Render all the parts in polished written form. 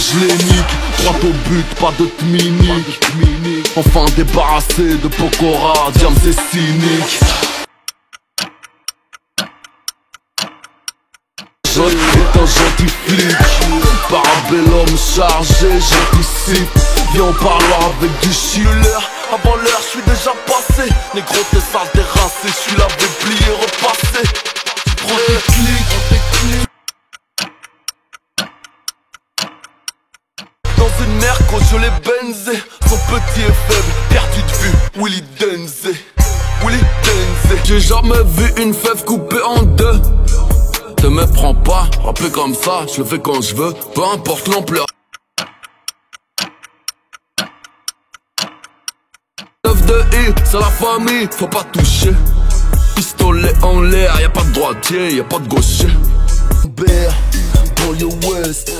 je les nique. Droit au but, pas de tminique. Enfin débarrassé de Pokora, Diam c'est cynique. John est un gentil flic, parabellum chargé, j'anticipe. Viens on parlera avec du chiller. Avant l'heure, je suis déjà passé. Négro t'es sale, t'es rincé, je suis lavé, plié, repassé. Prends tes clics. Dans une merco, je l'ai benzé. Son petit est faible, perdu de vue, Willy Denze. J'ai jamais vu une fève coupée en deux. Te méprends pas, rapper comme ça, je le fais quand je veux, peu importe l'ampleur. De I, c'est la famille, faut pas toucher. Pistolet en l'air, y'a pas de droitier, y'a pas de gaucher. Bear, pour le West,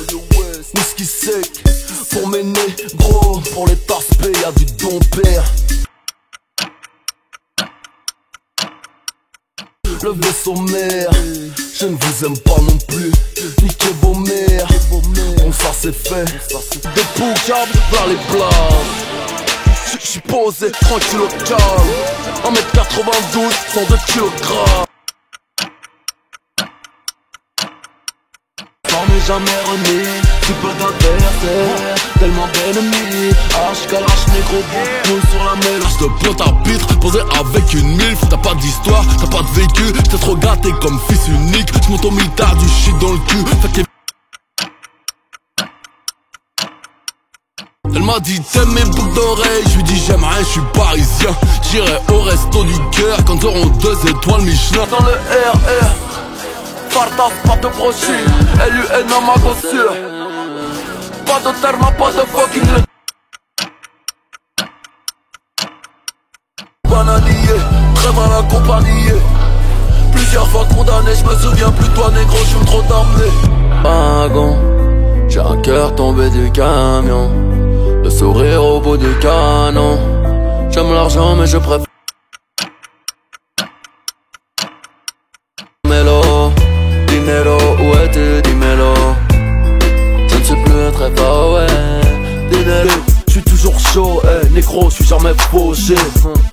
whisky sec, pour mes négros, pour les tarspés, y'a du don père. Le vaisseau mère, je ne vous aime pas non plus. Niquez vos mères, bon ça c'est fait. Des poucables vers les blagues. J'suis posé, tranquille au calme. 1m92, 102 kg. J'en ai jamais remis, tu peu d'adversaires, tellement d'ennemis. H, calache, négro, boule sur la mélange de pointe à pitre, posé avec une milf. T'as pas d'histoire, t'as pas de vécu, t'es trop gâté comme fils unique. J'monte au mitard du shit dans le cul, fait que elle m'a dit t'aimes mes boucles d'oreilles, je lui dis j'aimerais, je suis parisien. J'irai au resto du cœur quand auront 2 étoiles Michelin. Dans le RR, Fartas, pas de brochure, LUN à ma gossure. Pas de terme, pas de fucking bananier, très mal accompagné. Plusieurs fois condamné, je me souviens plus toi négro, je suis trop damné. Wagon, j'ai un cœur tombé du camion. Le sourire au bout du canon. J'aime l'argent mais je préfère Mélo, dinero, où es-tu, dis-mélo. Je ne suis plus très fort, ouais. Dinero, je suis toujours chaud, négro, je suis jamais fauché.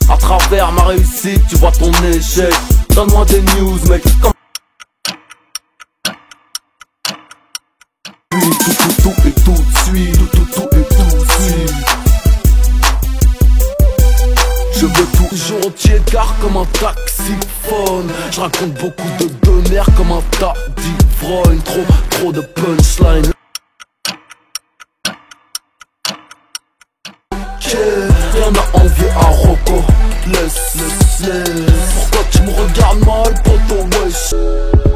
À travers ma réussite, tu vois ton échec. Donne-moi des news, mec, comme tout et tout de suite, tout et tout de suite. Je veux toujours entier car comme un taxiphone. Je raconte beaucoup de merde comme un tas d'ivrognes. Trop de punchline. Rien à envier à Rocco. Laisse. Pourquoi tu me regardes mal, poto, wesh?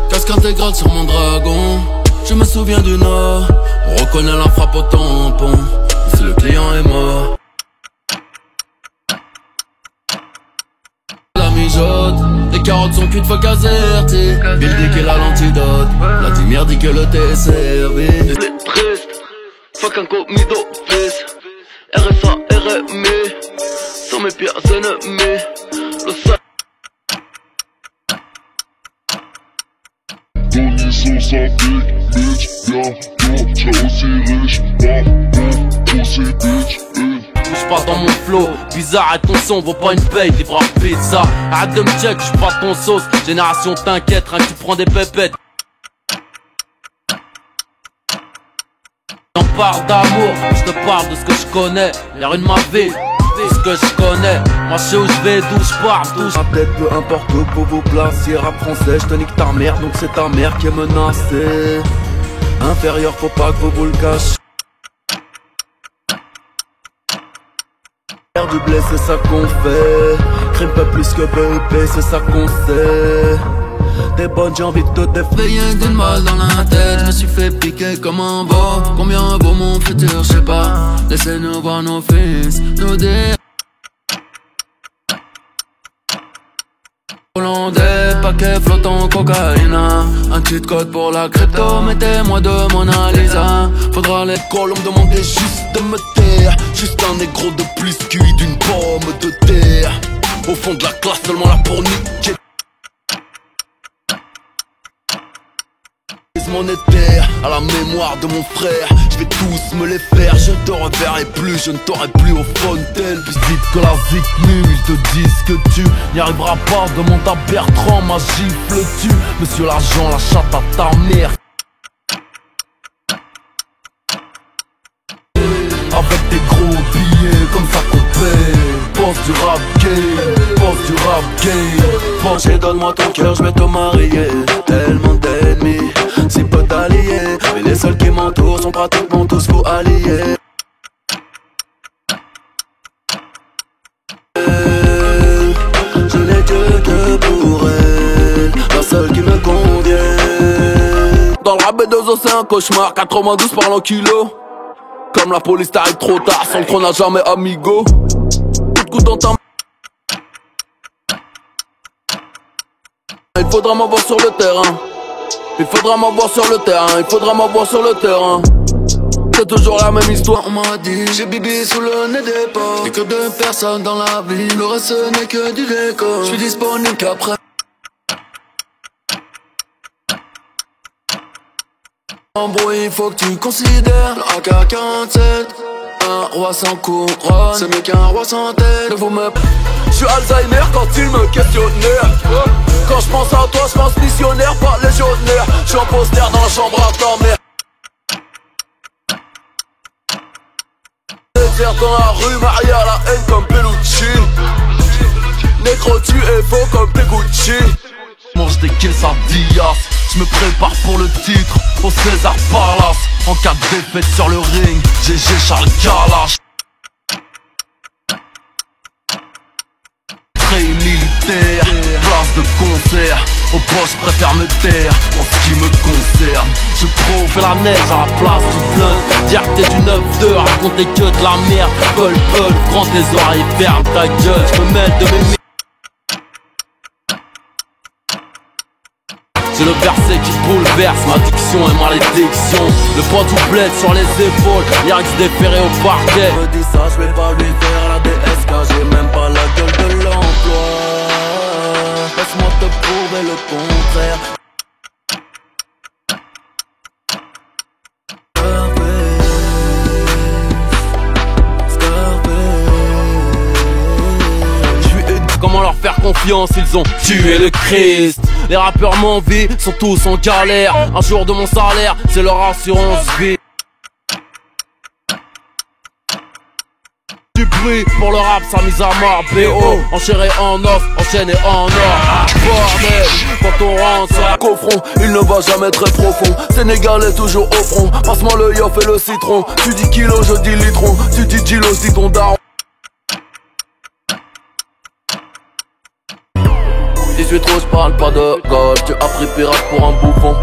Casque intégral sur mon dragon. Je me souviens du Nord. On reconnaît la frappe au tampon. Si le client est mort. La mijote, les carottes sont cuites, faut caserti. Bill dit qu'il a l'antidote. Vladimir dit que le thé est servi. C'est triste, fuck un commis d'office. RSA, RMI, sont mes pires ennemis. Le seul Connaissance avec bitch, bientôt, t'es aussi riche, bon, aussi bitch, J'pars dans mon flow, bizarre et ton son vaut pas une paye, livreur pizza. Arrête de me check, j'suis pas ton sauce. Génération t'inquiète, rien que tu prends des pépettes. J'en parle d'amour, j'te parle de ce que je connais. Y'a rien de ma vie, tout ce que je connais. Moi j'sais où j'vais, d'où j'pars, d'où Ma tête, peu importe où pour vous placer. Rap français, j'te nique ta mère, donc c'est ta mère qui est menacée. Inférieur, faut pas que vous le cachiez. Faire du blé, c'est ça qu'on fait. Crime pas plus que BEP, c'est ça qu'on sait. T'es bonne, j'ai envie de te défaire d'une balle dans la tête. Je me suis fait piquer comme un veau. Combien vaut mon futur, je sais pas. Laissez-nous voir nos fils, nous dire. Hollandais, paquet flottant cocaïne. Un cheat code pour la crypto, mettez-moi de Mona Lisa. Faudra les on me demandait juste de me taire. Juste un négro de plus cuit d'une pomme de terre. Au fond de la classe, seulement là pour niquer. brise mon éther à la mémoire de mon frère. Je vais tous me les faire, je ne te reverrai plus, je ne t'aurai plus aux fontaines. Puis dites que la zik nue, ils te disent que tu n'y arriveras pas. Demande à Bertrand, ma gifle-tu? Monsieur l'agent, la chatte à ta mère. Avec des gros billets comme ça qu'on paie. Pense du rap game, pense du rap game. J'ai donne-moi ton cœur, je vais te marier. Tellement d'ennemis, si peu d'alliés, mais les seuls qui m'entourent sont pratiquement tous faux alliés. Je n'ai Dieu que pour elle, la seule qui me convient. Dans le rap B2O c'est un cauchemar, 92 par l'an kilo. Comme la police t'arrive trop tard, sans le trône n'a jamais amigo. Coup de coude dans ta. Il faudra m'avoir sur le terrain. Il faudra m'avoir sur le terrain. Il faudra m'avoir sur le terrain. C'est toujours la même histoire. On m'a dit, j'ai bibi sous le nez des porcs. Y'a que deux personnes dans la vie, le reste ce n'est que du décor. J'suis disponible qu'après. En bruit, il faut que tu considères le AK-47. Un roi sans couronne, c'est mieux qu'un roi sans tête. Ne vous me... J'suis Alzheimer quand il me questionnait. Quand j'pense à toi, j'pense missionnaire, pas légionnaire. J'suis en poster dans la chambre à ta mère. Désert dans la rue, marié à la haine comme Bellucci. Négro, tu es faux comme Pegucci. Mange des quesadillas, j'me prépare pour le titre au César Palace. En cas de défaite sur le ring, GG Charles Kalash. Très militaire, place de concert. Au poste, j'préfère me taire. En ce qui me concerne, je fais la neige à la place du blunt. Dire que t'es du 9-2, raconter que de la merde. Peul, prends tes oreilles, ferme ta gueule. J'me mêle de mes. C'est le verset qui bouleverse ma diction et ma malédiction. Le poids du bled sur les épaules, y'a que déféré au parquet. Je me dis ça, je vais pas lui faire la DSK. J'ai même pas la gueule de l'emploi. Laisse-moi te prouver le contraire. Comment leur faire confiance, ils ont tué le Christ. Les rappeurs m'envient, sont tous en galère. Un jour de mon salaire, c'est leur assurance vie. Du bruit pour le rap, sa mise à mort. BO, enchéré en os, enchaîné en or. Bordel, quand on rentre sur la coffron, il ne va jamais très profond. Sénégalais toujours au front, passe-moi le yoff et le citron. Tu dis kilo, je dis litron. Tu dis kilo, je dis ton daron. 18 trop, j'parle pas de golf. Tu as pris pirate pour un bouffon.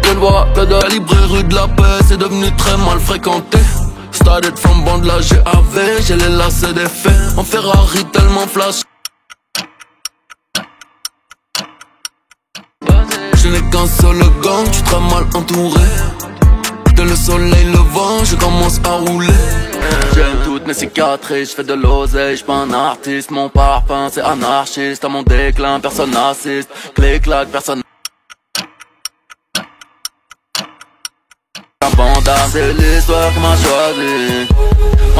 Je ne vois que de librairie rue de la paix, c'est devenu très mal fréquenté. Started from bande la GAV, j'ai les lacets des faits. En Ferrari tellement flash. Je n'ai qu'un seul gang, tu très mal entouré. Dès le soleil levant, je commence à rouler. J'aime toutes mes cicatrices, je fais de l'oseille, j'suis pas un artiste. Mon parfum c'est anarchiste, à mon déclin personne n'assiste. Clic-clac, personne. La banda, c'est l'histoire qui m'a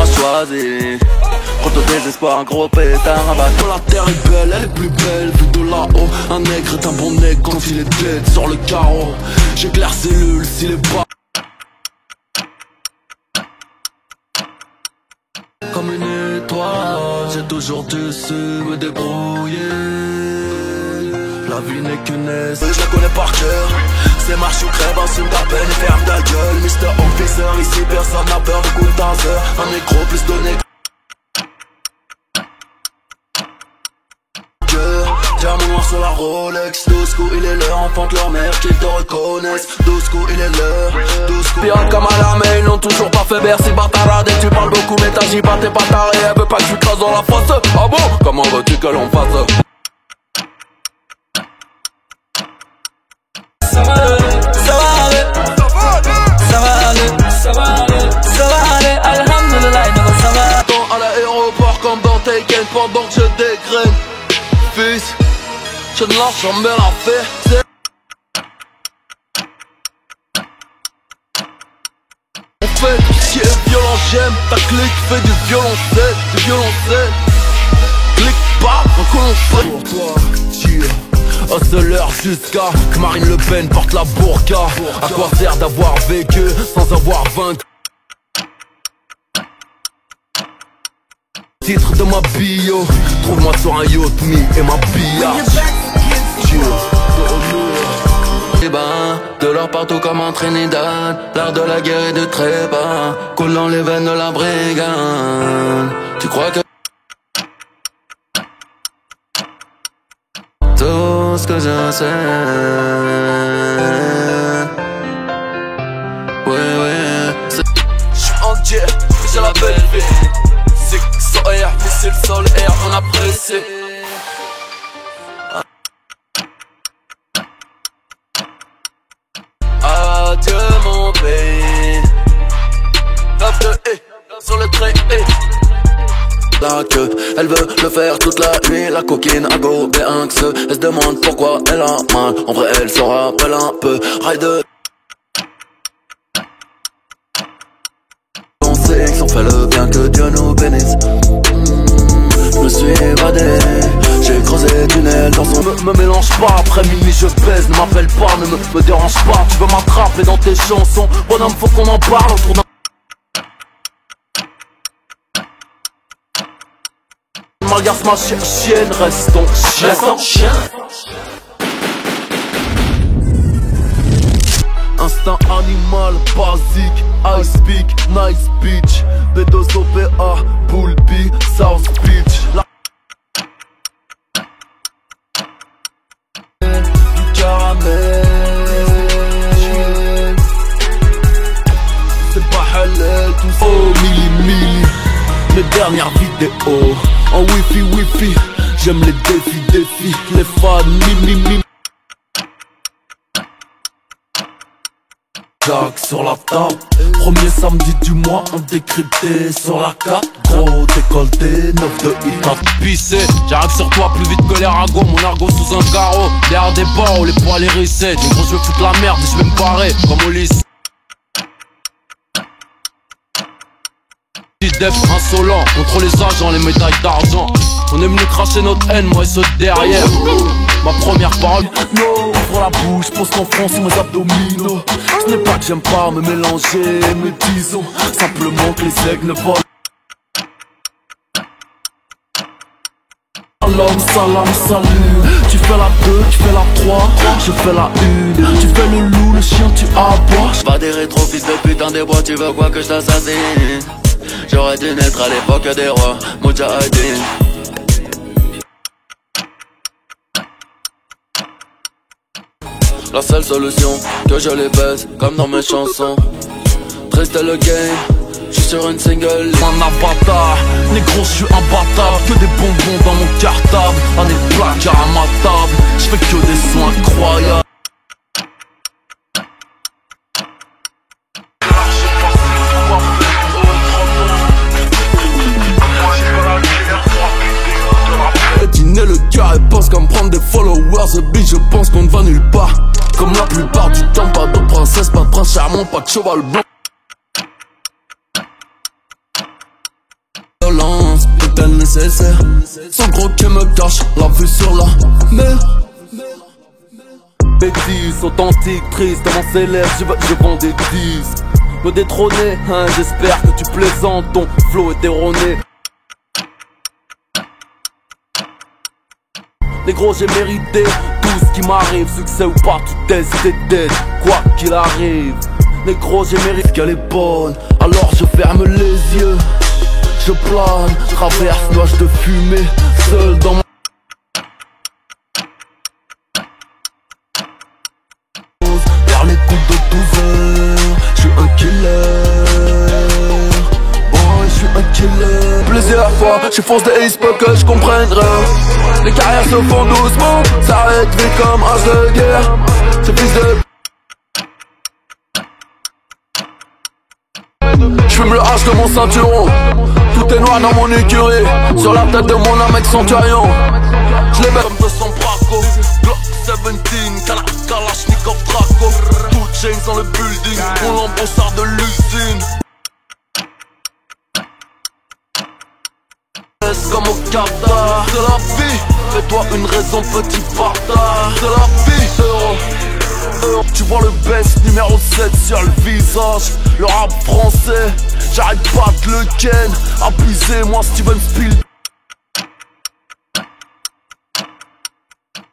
choisi. Contre au désespoir, un gros pétard, un bateau. La terre est belle, elle est plus belle, vue de là-haut. Un nègre est un bon nègre quand il est dead sur le carreau. J'éclaire cellule s'il est pas. Comme une étoile, j'ai toujours dû su me débrouiller. La vie n'est qu'une essai, je la connais par cœur. C'est marche ou crève, assume ta peine et ferme ta gueule. Mr. Officer, ici personne n'a peur de coup de taser. Un négro plus de négro. Diamant noir sur la Rolex. 12 coups il est l'heure, enfante leur mère qu'ils te reconnaissent. 12 coups il est l'heure, 12 coups. Pirate comme à l'armée, ils n'ont toujours pas fait bercer bâtarade. Et tu parles beaucoup mais t'agis pas, t'es pas taré. Elle veut pas que tu crasses dans la fosse. Ah bon? Comment veux-tu que l'on fasse? Ça va aller, ça va aller, ça va aller, ça va aller, ça va aller, alhamdoulilah, ça va. Attends à l'aéroport comme dans Taken pendant que je dégraine. Fils, je ne lâche jamais l'affaire. j'aime ta clique fait du violoncelle, clique pas, un colon fait pour toi, hustler jusqu'à que Marine Le Pen porte la burqa. À quoi sert d'avoir vécu sans avoir vaincu? Titre de ma bio, trouve-moi sur un yacht, me et ma billage. De l'or partout comme en Trinidad, l'art de la guerre et de trépas coule dans les veines de la brigade. Tu crois que tout ce que je sais, oui, j'suis entier, j'ai la belle vie. C'est sans air, missile sol air, on a pressé. Adieu mon pays. Lave de haie, sur le trait la queue, elle veut le faire toute la nuit. La coquine à go, anxieux. Elle se demande pourquoi elle a mal. En vrai elle s'en rappelle un peu. Ride. On sait qu'on fait le bien, que Dieu nous bénisse. Je me suis évadé, j'ai creusé des tunnels dans son... Me mélange pas, après minuit je baise. Ne m'appelle pas, ne me dérange pas. Tu veux m'attraper dans tes chansons. Bonhomme faut qu'on en parle autour d'un... Malgarce ma chienne, reste ton chien. Instinct animal, basique, ice peak, nice beach, B2OPA, Poulpi, South Beach. Du caramel, c'est pas halal tout ça. Oh mili, mes dernières vidéos en wifi, j'aime les défis, les fans, mi. Jack sur la table, premier samedi du mois, on décrypté sur la carte. Gros décolleté, 9 de hit. Pissé, j'arrive sur toi plus vite que les ragots. Mon argot sous un carreau, derrière des barreaux, les poils hérissés. Des gros je veux foutre la merde et je vais me barrer comme au lycée. Def insolent, contre les agents, les médailles d'argent. On aime nous cracher notre haine, moi et ceux derrière. Ma première parole, no, ouvre la bouche, pose ton front sur mes abdominaux. Ce n'est pas que j'aime pas me mélanger, mais disons simplement que les aigles ne volent. Salam, salut. Tu fais la 2, tu fais la 3, je fais la 1. Tu fais le loup, le chien, tu aboies. Pas des rétro, fils de putain des bois, tu veux quoi que je t'assassine? J'aurais dû naître à l'époque des rois, Mujahideen. La seule solution, que je les baisse, comme dans mes chansons. Triste le game, j'suis sur une single. Un avatar, négro j'suis imbattable. Que des bonbons dans mon cartable, un des placards à ma table. J'fais que des sons incroyables. Le gars et pense qu'à me prendre des followers. Bitch je pense qu'on ne va nulle part. Comme la plupart du temps, pas de princesse, pas de prince charmant, pas de cheval blanc. Violence, peut-elle nécessaire? Sans gros qui me cache la vue sur la mer. Bêtise, authentique, triste, comment s'élève, je vends des disques. Me détrôner, hein, j'espère que tu plaisantes, ton flow est erroné. Négro j'ai mérité tout ce qui m'arrive. Succès ou pas, tout est dead, quoi qu'il arrive. Négro j'ai mérité qu'elle est bonne. Alors je ferme les yeux. Je plane, traverse nuage de fumée. Seul dans mon... Vers les coups de 12 heures. Je suis un killer. Oh, je suis un killer. Plusieurs fois, je force des ace pour que je comprenne rien. Les carrières se font doucement, s'arrête vite comme âge de guerre. Ce fils de... J'fume le H de mon ceinturon. Tout est noir dans mon écurie. Sur la tête de mon âme centurion. J'les mets comme de son braco. Glock 17, Kalashnikov Draco. Tout chains dans le building. On l'embossard de l'usine. laisse comme au Qatar. C'est la vie, fais-toi une raison, petit bâtard. C'est la vie, héros. Tu vois le best numéro 7 sur le visage. Le rap français, j'arrête pas de le ken. Abusé, moi Steven Spielberg.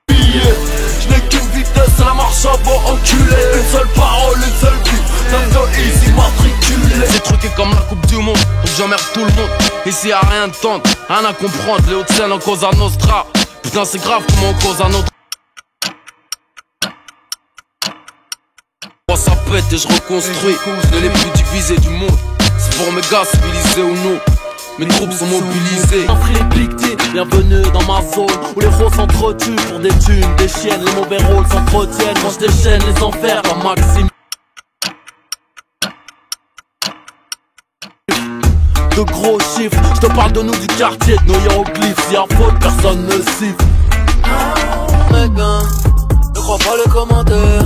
Je n'ai qu'une vitesse, c'est la marche avant, enculé. Une seule parole, une seule vie. D'un easy matriculé. C'est truqué comme la coupe du monde, donc j'emmerde tout le monde. Ici y'a rien de tente, rien à comprendre. Les Hauts-de-Seine en cause à Nostra. Putain c'est grave comment on cause à notre. Moi ça pète et je reconstruis. Je ne l'ai plus divisé du monde. C'est pour mes gars civilisés ou non. Mes troupes sont mobilisés. Bienvenue dans ma zone où les roses s'entretuent pour des thunes, des chiennes, les mauvais rôles s'entretiennent. Quand je déchaîne les enfers comme Maxime. De gros chiffres, je te parle de nous du quartier, de nos hiéroglyphes. Si y'a faute, personne ne siffle. Mec, hein, ne crois pas les commentaires.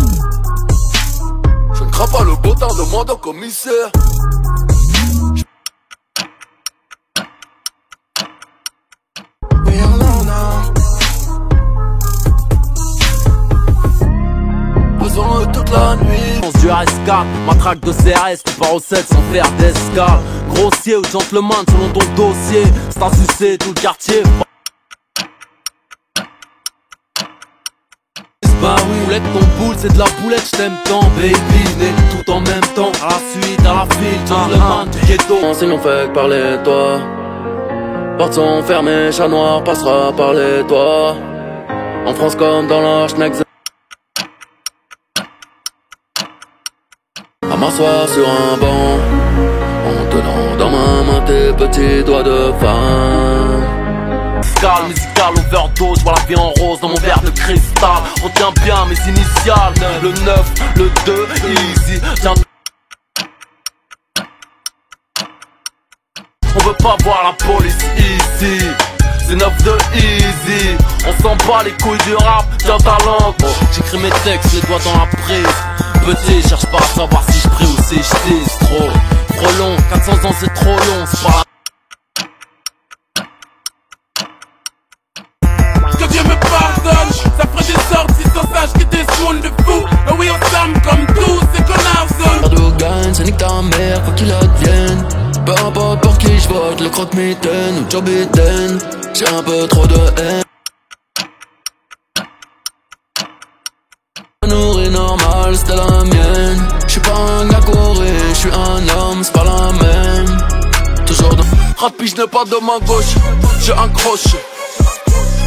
Je ne crains pas le beau temps, demande au commissaire. Toute la nuit du RS4, matraque de CRS, tu pars au 7 sans faire d'escale. Grossier ou gentleman selon ton dossier, c'est à sucer tout le quartier. Bah oui, boulette ton boule, c'est de la boulette, j't'aime tant, baby. Né tout en même temps, à la suite, à la file, gentleman du ghetto. Enseignons fait que parler de toi. Portes sont fermées, chat noir passera par les toits. En France comme dans la schneck. À m'asseoir sur un banc, en tenant dans ma main tes petits doigts de femme. Musical, musical, overdose, vois la vie en rose dans mon verre de cristal. Retiens bien mes initiales, le 9, le 2, easy. Tiens. On veut pas voir la police ici. C'est 9 de easy. On s'en bat les couilles du rap, tiens ta langue. J'écris mes textes, les doigts dans la prise. Petit, cherche pas à savoir si je prie ou si je tisse. Trop long, 400 ans c'est trop long, c'est pas la... Que Dieu me pardonne, ça ferait des sorties sans sage qui des saouls de fou. Mais oui on s'aime comme tous ces connards. Erdogan, ça nique ta mère, quoi qu'il advienne. Peu importe pour qui je vote, le croque-mitaine ou Joe Biden. J'ai un peu trop de haine. Nourrir normal, c'était la mienne. J'suis pas un gars couré, j'suis un homme, c'est pas la même. Toujours dans rapide, je n'ai pas de main gauche, j'ai un crochet.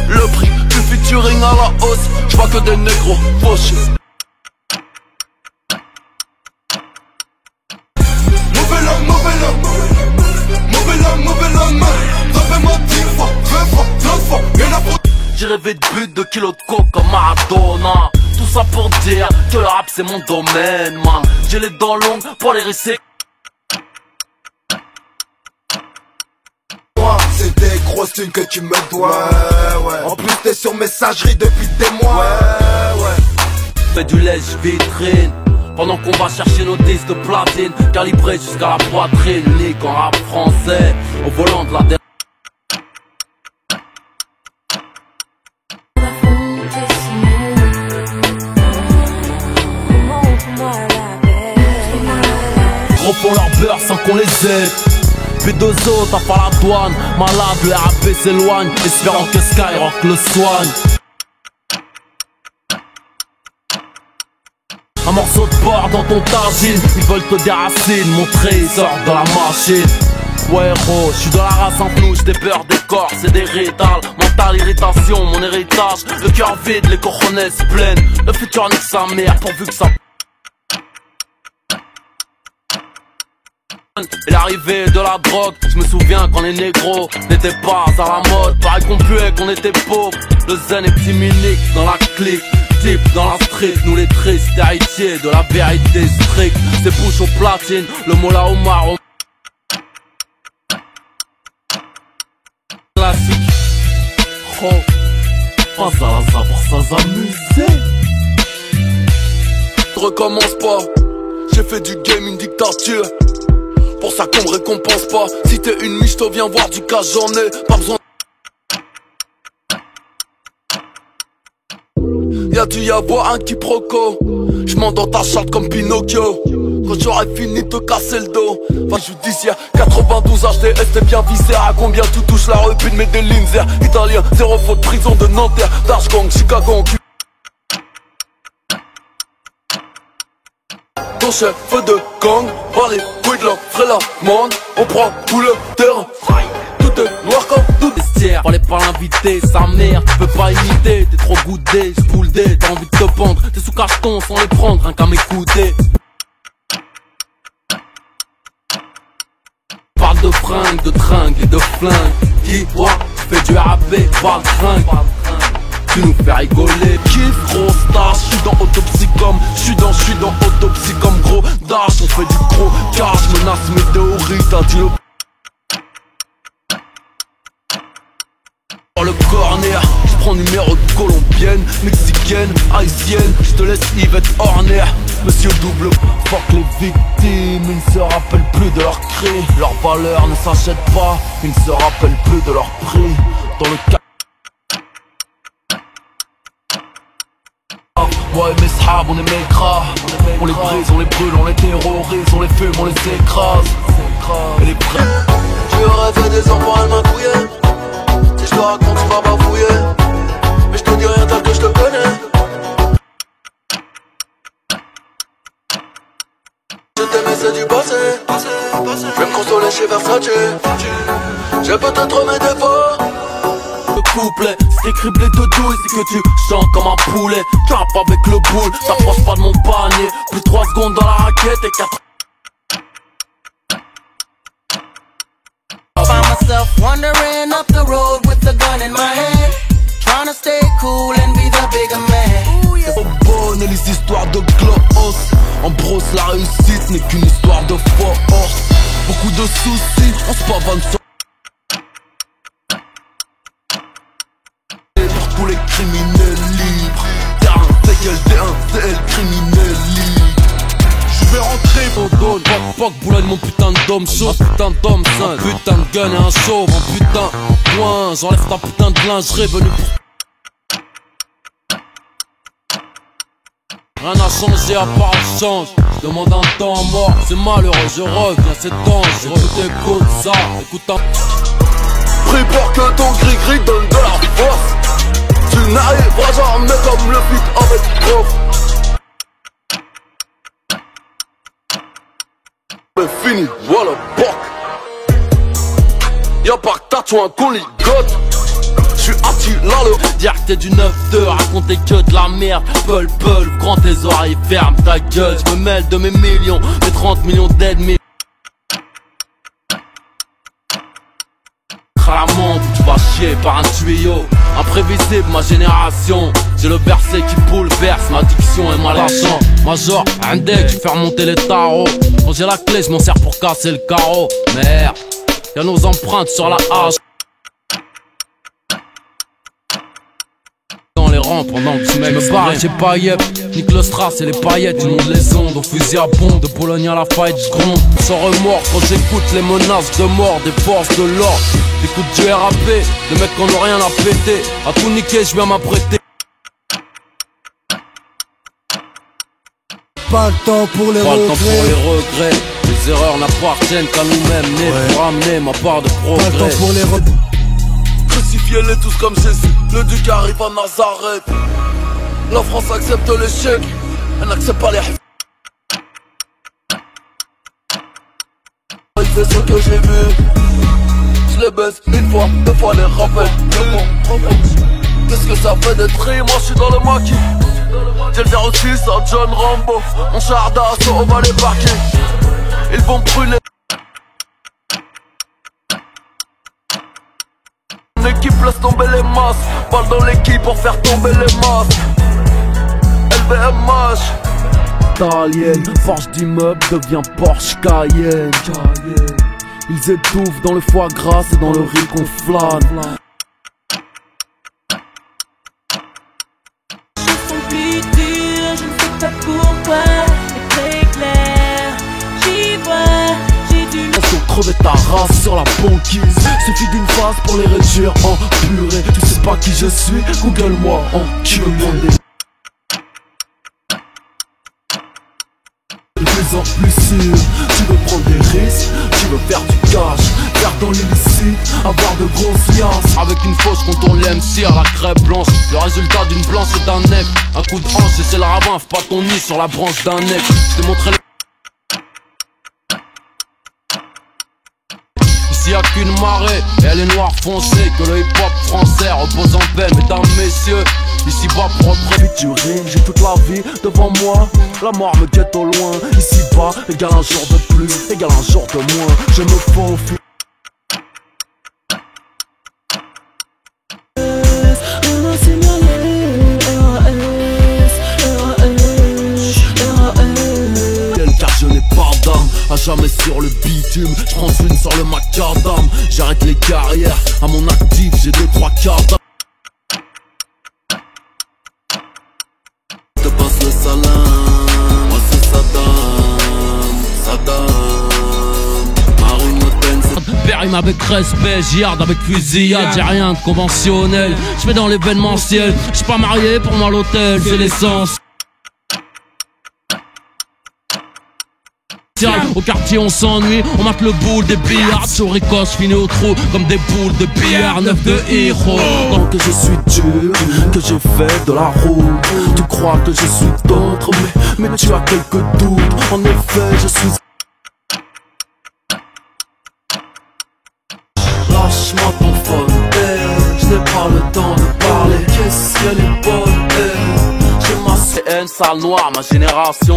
Le prix du featuring à la hausse, j'vois que des négros fauchés. Nouvel homme, nouvel homme. Nouvel homme, nouvel homme. Refais-moi 10 fois, 20 fois, 30 fois. Y'en a pour... J'ai rêvé de but, de kilos de coke comme Maradona. Tout ça pour dire que le rap c'est mon domaine, man. J'ai les dents longues pour les risser. C'est des grosses thunes que tu me dois. Ouais. En plus t'es sur messagerie depuis des mois. Ouais. Fais du lèche-vitrine pendant qu'on va chercher nos disques de platine, calibrés jusqu'à la poitrine. Unique en rap français, au volant de la dernière. Gros pour leur beurre sans qu'on les aide. Puis deux autres à part la douane. Malade, le RAP s'éloigne, espérant que Skyrock le soigne. Un morceau de porc dans ton tagine. Ils veulent te déraciner, montrer, ils sortent de la machine. Ouais gros, j'suis dans la race en flouche, des peurs, des corps, c'est des rétals. Mental, irritation, mon héritage. Le cœur vide, les cojones pleines. Le futur nique sa mère pourvu que ça... Et l'arrivée de la drogue, je me souviens quand les négros n'étaient pas à la mode. Pareil qu'on puait, qu'on était pauvres. Le zen et petit Minique dans la clique, type dans la street. Nous les tristes héritiers de la vérité stricte. C'est bouche au platine, le Mola Omar au... Classique. Oh, pas ça pour s'amuser. Je recommence pas, j'ai fait du game une dictature. pour ça qu'on me récompense pas. Si t'es une miche, te viens voir du cas, j'en ai pas besoin. Y'a dû y avoir un quiproquo. J'monte dans ta charte comme Pinocchio. Quand j'aurai fini de te casser le dos. Enfin judiciaire, 92 HDS, t'es bien visé. À combien tu touches la rupine, mais des Linzer. Italien, zéro faute, prison de Nanterre. Darchgang, Chicago en cul. Ton chef de gang, par les couilles de l'homme, ferait la monde. On prend tout le terrain. Tout est noir comme tout. Fallait pas l'inviter, sa mère, tu peux pas imiter. T'es trop goudé, j'poule dé, t'as envie de te pendre. T'es sous cacheton sans les prendre, rien qu'à m'écouter. Parle de fringues, de tringues et de flingues. Qui, ouais, fais du rap, parle tringue. Tu nous fais rigoler. Kiff, gros star, j'suis dans autopsie comme j'suis dans autopsie comme gros dash. On fait du gros cash, menace météorite, t'as dit le le corner, j'prends numéro de colombienne, mexicaine, haïtienne, j'te laisse Yvette Horner. Monsieur double, fuck les victimes, ils ne se rappellent plus de leurs cris. Leur valeur ne s'achète pas, ils ne se rappellent plus de leur prix. Dans le cas moi et mes sahabs, on est maigras. On les brise, on les brûle, on les terrorise, on les fume, on les écrase. Et les prêts. Tu aurais fait des enfants, elle m'a couillé. Si je te raconte, tu vas bafouiller. Mais je te dis rien tel que je te connais. Je t'aimais, c'est du passé. Je vais me consoler chez Versace. J'ai peut-être mes défauts. Le couplet, c'est criblé de douille, c'est que tu chantes comme un poulet. Tu rappes avec le boule, t'approches pas de mon panier. Plus 3 secondes dans la raquette et 4. Find myself wandering up the road with a gun in my hand, trying to stay cool and be the bigger man. Oh bonne et les histoires de gloss. En brosse, la réussite n'est qu'une histoire de force. Beaucoup de soucis, on se pavane sur. Pour tous les criminels libres. Terrain, c'est quel terrain, c'est le criminel libre. Je vais rentrer mon dos, poc, boulogne mon putain de dôme chaud. Un putain de dôme sain, un putain de gun et un chauve. Un putain de point, j'enlève ta putain de lingerie venu pour. Rien n'a changé à part le change. Je demande un temps mort, c'est malheureux, je reviens, c'est dangereux. Écoute ça, écoute un. Prie pour que ton gris-gris donne de la force. Tu n'arriveras jamais comme le beat avec prof. C'est fini, voilà, boc. Y'a pas que tatouin qu'on ligote. J'suis Attila le. Dire que t'es du 9-2, raconter que de la merde. Peul, grand tes oreilles, ferme ta gueule. J'me mêle de mes millions, mes 30 millions d'ennemis. Cramante, tu vas chier par un tuyau. Imprévisible ma génération. J'ai le verset qui bouleverse ma diction et ma l'argent. Major, un deck, je fais remonter les tarots. Quand j'ai la clé, je m'en sers pour casser le carreau. Merde, y'a nos empreintes sur la hache. Dans les rangs pendant que tu me barres, j'ai pas yep. Nique le strass et les paillettes, du monde les ondes. Au fusil à bombe, de Bologne à la fight, j'gronde. Sans remords quand j'écoute les menaces de mort des forces de l'ordre. J'écoute du RAP, des mecs qui n'ont rien à péter. À tout niquer, je viens m'apprêter. Pas le temps pour les regrets. Les erreurs n'appartiennent qu'à nous-mêmes. Nés pour amener ma part de progrès. Pas le temps pour les crucifiez-les tous comme Jésus. Le duc arrive à Nazareth. La France accepte l'échec. Elle n'accepte pas les. C'est ce que j'ai vu. Je les baisse une fois, deux fois les rappels. Qu'est-ce que ça fait d'être ri? Moi je suis dans le maquis. J'ai le 06 à John Rambo. Mon char d'assaut, on va les parquer. Ils vont brûler. L'équipe laisse tomber les masses. Balle dans l'équipe pour faire tomber les masses. LVMH. Italienne, forge d'immeuble devient Porsche Cayenne. Ils étouffent dans le foie gras et dans le riz qu'on flâne. Les choses sont plus dures, je ne sais pas pourquoi. C'est très clair, j'y vois, j'ai du mal. race sur la banquise. Suffit d'une phrase pour les réduire en purée. Tu sais pas qui je suis, Google-moi enculé. De plus en plus sûr, tu veux prendre des risques, tu veux faire du cash, faire dans l'illicite, avoir de grosses liasses. Avec une fausse contourne l'MC à la crêpe blanche. Le résultat d'une blanche et d'un nec. Un coup de hanche et c'est le ravin, pas ton nid sur la branche d'un nec. Je t'ai montré les... Ici y'a qu'une marée, et elle est noire foncée. Que le hip-hop français repose en paix, mesdames, messieurs. Ici bas propre featuring, j'ai toute la vie devant moi. La mort me guette au loin. Ici bas, égale un jour de plus, égale un jour de moins. Je me faufile. Car je n'ai pas d'âme, à jamais sur le bitume. Je prends une sur le macadam. J'arrête les carrières, à mon actif j'ai 2-3 quarts d'âme. Te passe le salam, moi c'est Saddam. Marine Le Pen, c'est Périm avec respect, j'yarde avec fusillade. J'ai rien de conventionnel, j'fais dans l'événementiel. J'suis pas marié pour moi l'hôtel, c'est l'essence. Au quartier on s'ennuie, on mate le boule des billards. Sur ricoche finis au trou comme des boules de billard. 9 de héros. tant que je suis dur, que j'ai fait de la route. Tu crois que je suis d'autres, mais tu as quelques doutes. En effet je suis... Lâche-moi ton phone, je n'ai pas le temps de parler. Qu'est-ce qu'elle est bonne, je m'assieds. Haine, sale noire, ma génération.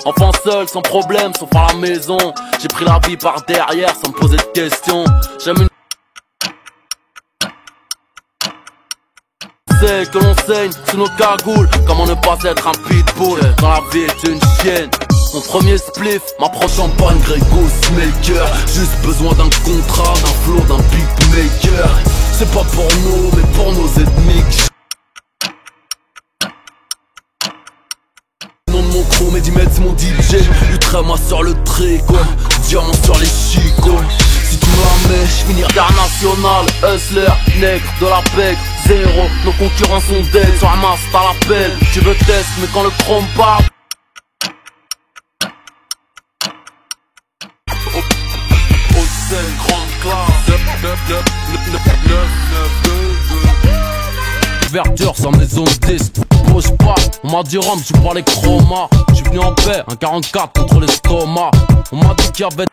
Enfant seul, sans problème, sauf à la maison. J'ai pris la vie par derrière sans me poser de questions. J'aime une... C'est que l'on saigne sous nos cagoules. Comment ne pas être un pitbull dans la vie d'une chienne. Mon premier spliff, ma proche champagne, Grégo Smaker. Juste besoin d'un contrat, d'un flow, d'un beatmaker. C'est pas pour nous, mais pour nos ennemis. Mon crew, Medimed c'est mon DJ. Ultra-moi sur le tricot, diamant sur les chicots. Si tu me la mets, j'finirai International, hustler, nègre, de la pègre, zéro. Nos concurrents sont dead, sur un masse, t'as l'appel. Tu veux test, mais quand le chrome part. Au scène, grande classe. Ouverture sans maison de disque. Bouge pas, on m'a dit Rome, j'suis pas les chromas. J'suis venu en paix, un 44 contre l'estomac. On m'a dit qu'il y avait...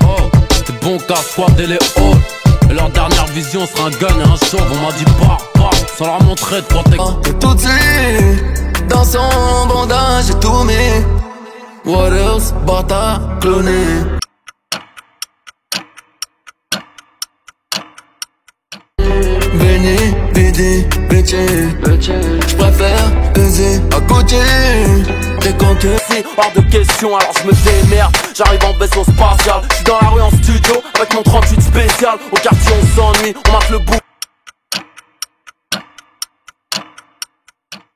Oh, c'est bon qu'à squatter les halls. Et leur dernière vision sera un gun et un chauve. On m'a dit pas, sans leur montrer de protection. tout de suite, dans son bandage, j'ai tout mis. What else, bâtard, cloné. Veni, vidi, bitch. J'préfère baiser à côté. T'es conqué. Hors de question, alors je me démerde. J'arrive en vaisseau spatial. J'suis dans la rue en studio avec mon 38 spécial. Au quartier on s'ennuie, on marque le bout.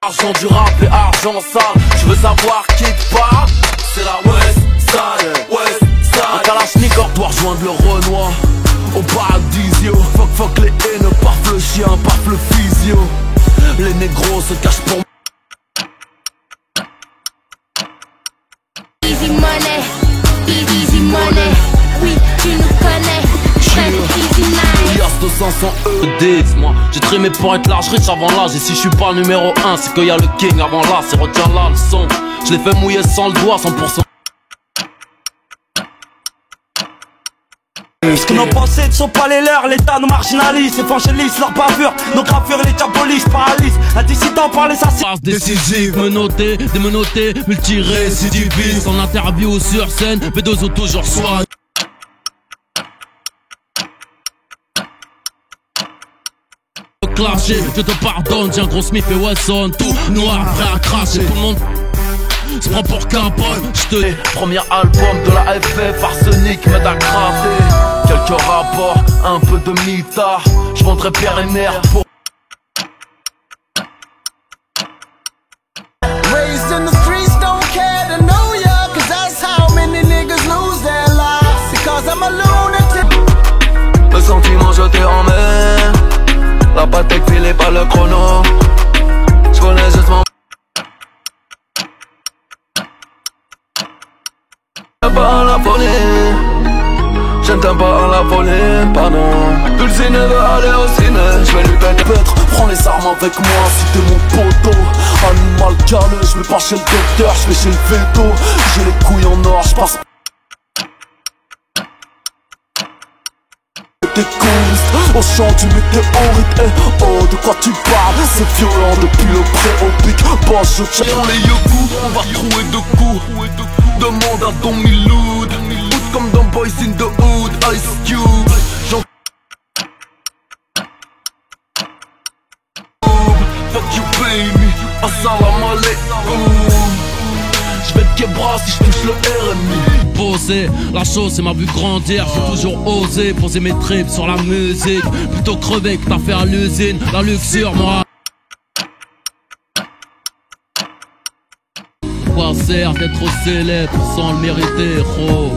Argent du rap et argent sale. Tu veux savoir qui te parle? C'est la West Side, West Side. Un Kalachnikov doit rejoindre le Renoir. Au paradisio, fuck les haines, paf le chien, paf le physio. Les négros se cachent pour moi. Easy money, easy money. Oui, tu nous connais. Easy night. Yas de 500 Dis-moi, j'ai trimé pour être large riche avant l'âge. Et si je suis pas numéro 1, c'est qu'il y a le king avant là. C'est retiens la leçon. Je l'ai fait mouiller sans le doigt, 100%. Ce que nos pensées ne sont pas les leurs, l'État nous marginalise, évangélise leur bavure, nos gravures les diabolisent, paralysent, un dissident par les assassins. Décisive, menotté, démenotté, multirécidiviste. En interview sur scène, B2O toujours soigne. Clashé, je te pardonne, j'ai un gros Smith et Wesson, tout noir, prêt à cracher, tout le monde se prend pour Capone. J'te premier album de la FF, arsenic m'aide à gratter. Quelques rapports, un peu de mitard, j'vendrai père et mère pour... Raised in the streets, don't care to know ya, 'cause that's how many sentiments je te emmène. La patek filée par le chrono. J'connais juste mon pas la folie. Je ne t'aime pas à la folie, pardon. Pulsine veut aller au ciné. Je vais lui péter. Prends les armes avec moi si t'es mon poteau. Animal calé, je vais pas chez le docteur, je vais chez le veto. J'ai les couilles en or, je passe. T'es con, au chant du météorite. Eh oh, de quoi tu parles? C'est violent depuis le pré-opique. Boss, je tiens les yoku, on va trouver de coups. Demande à Don Miloud. Foot comme dans Boys in the Hood, Ice Cube. Fuck you baby, assalamu alaikum. J'vais te quebrar si j'touche le RMI. Poser, la chose c'est m'a vu grandir. J'ai toujours osé poser mes tripes sur la musique. Plutôt crever que t'as fait à l'usine. La luxure moi. Quoi sert d'être célèbre sans le mériter, gros?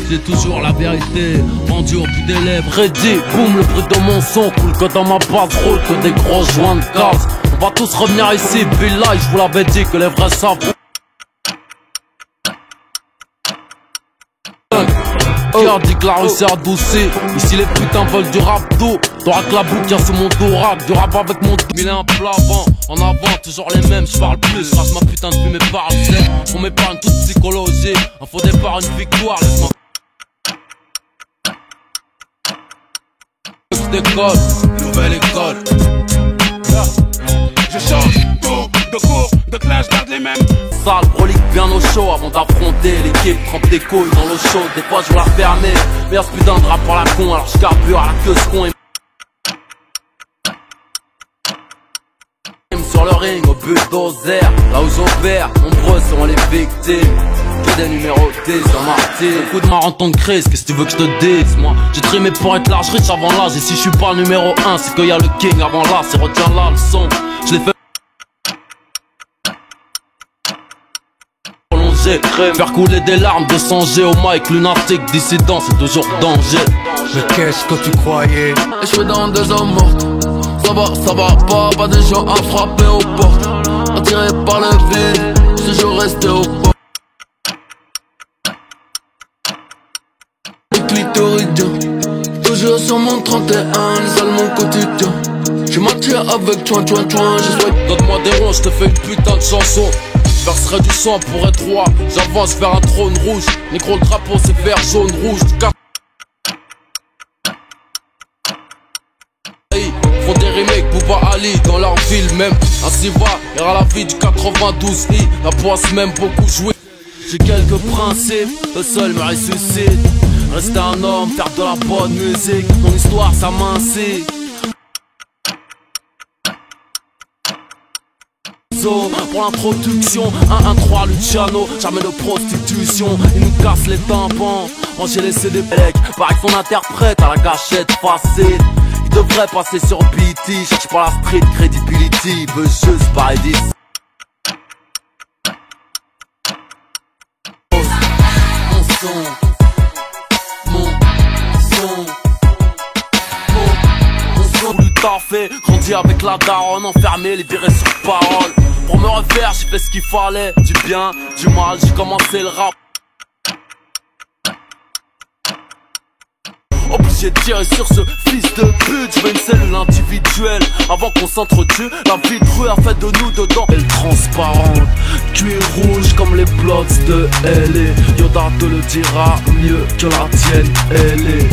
C'est toujours la vérité, rendue au bout des lèvres. Ready, boum, le bruit de mon son coule que dans ma base, roule que des gros joints de gaz. On va tous revenir ici, Billah, je vous l'avais dit que les vrais savent. Cœur dit que la rue s'est adoucie. Ici les putains veulent du rap d'eau. T'auras que la boucle sous mon dos rap. Du rap avec mon dos. Mille et un plat avant, en avant, toujours les mêmes. J'parle plus, grâce ma putain de plume et parle sec. On m'épargne toute psychologie. Un faux départ, une victoire, laisse-moi. D'école, nouvelle école. Je change de cours, de classe, garde les mêmes. Sale, relique bien au chaud avant d'affronter l'équipe. Trempe des couilles dans l'eau chaude, des fois je veux la fermer. Mais y'a ce putain de rap pour la con, alors je carbure à la queue ce con. Sur le ring, au bulldozer, là où j'opère, nombreux seront les victimes. Que des numéros 10 dans Martin. Le coup de marathon de crise, qu'est-ce que tu veux que je te dise? Moi, j'ai trimé pour être large, riche avant l'âge. Et si je suis pas le numéro 1, c'est qu'il y a le king avant là. C'est retiens là le son, je l'ai fait prolonger, faire couler des larmes de songer au mic, lunatique, dissident, c'est toujours danger. Mais qu'est-ce que tu croyais? Je suis dans deux hommes mortes. Ça va pas des gens à frapper aux portes. Attiré par le vide, je suis toujours resté au port. Clitoridien, toujours sur mon 31, les sales mon quotidien. J'suis matché avec toi, je souhaite. Donne-moi des ronds, j'te fais une putain de chanson. Verserai du sang pour être roi. J'avance vers un trône rouge. Négro, le drapeau c'est vert, jaune, rouge. Font des remakes, Bouba Ali dans leur ville même. Ainsi va, ira la vie du 92i. La poisse même beaucoup joué. J'ai quelques principes, le seul me ressuscite. Rester un homme, faire de la bonne musique. Mon histoire s'amincit. Pour l'introduction, 1-1-3 Luciano, jamais de prostitution. Il nous casse les tympans, manger les CD Belek. Pareil son interprète à la gâchette facile. Il devrait passer sur BT, cherche pas la street credibility. Veut juste pas Edis. Mon son, voulu taffer, grandi avec la daronne, enfermé, libéré sur parole. Pour me refaire, j'ai fait ce qu'il fallait, du bien, du mal, j'ai commencé le rap. Obligé de tirer sur ce fils de pute, je veux une cellule individuelle. Avant qu'on s'entretue, la vie de rue a fait de nous dedans. Elle transparente, cuir rouge comme les Bloods de LA. Yoda te le dira mieux que la tienne, elle est.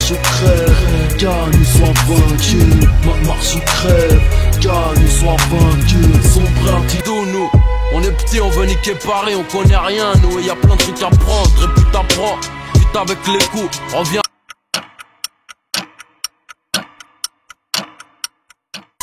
Je crève, gagne soit vaincu. Ma marche crève, gagne soit vaincu. Sombre anti-nous. On est petit, on veut niquer Paris, on connaît rien nous. Et y'a plein de trucs à prendre, répute à prendre. Vite avec les coups, reviens.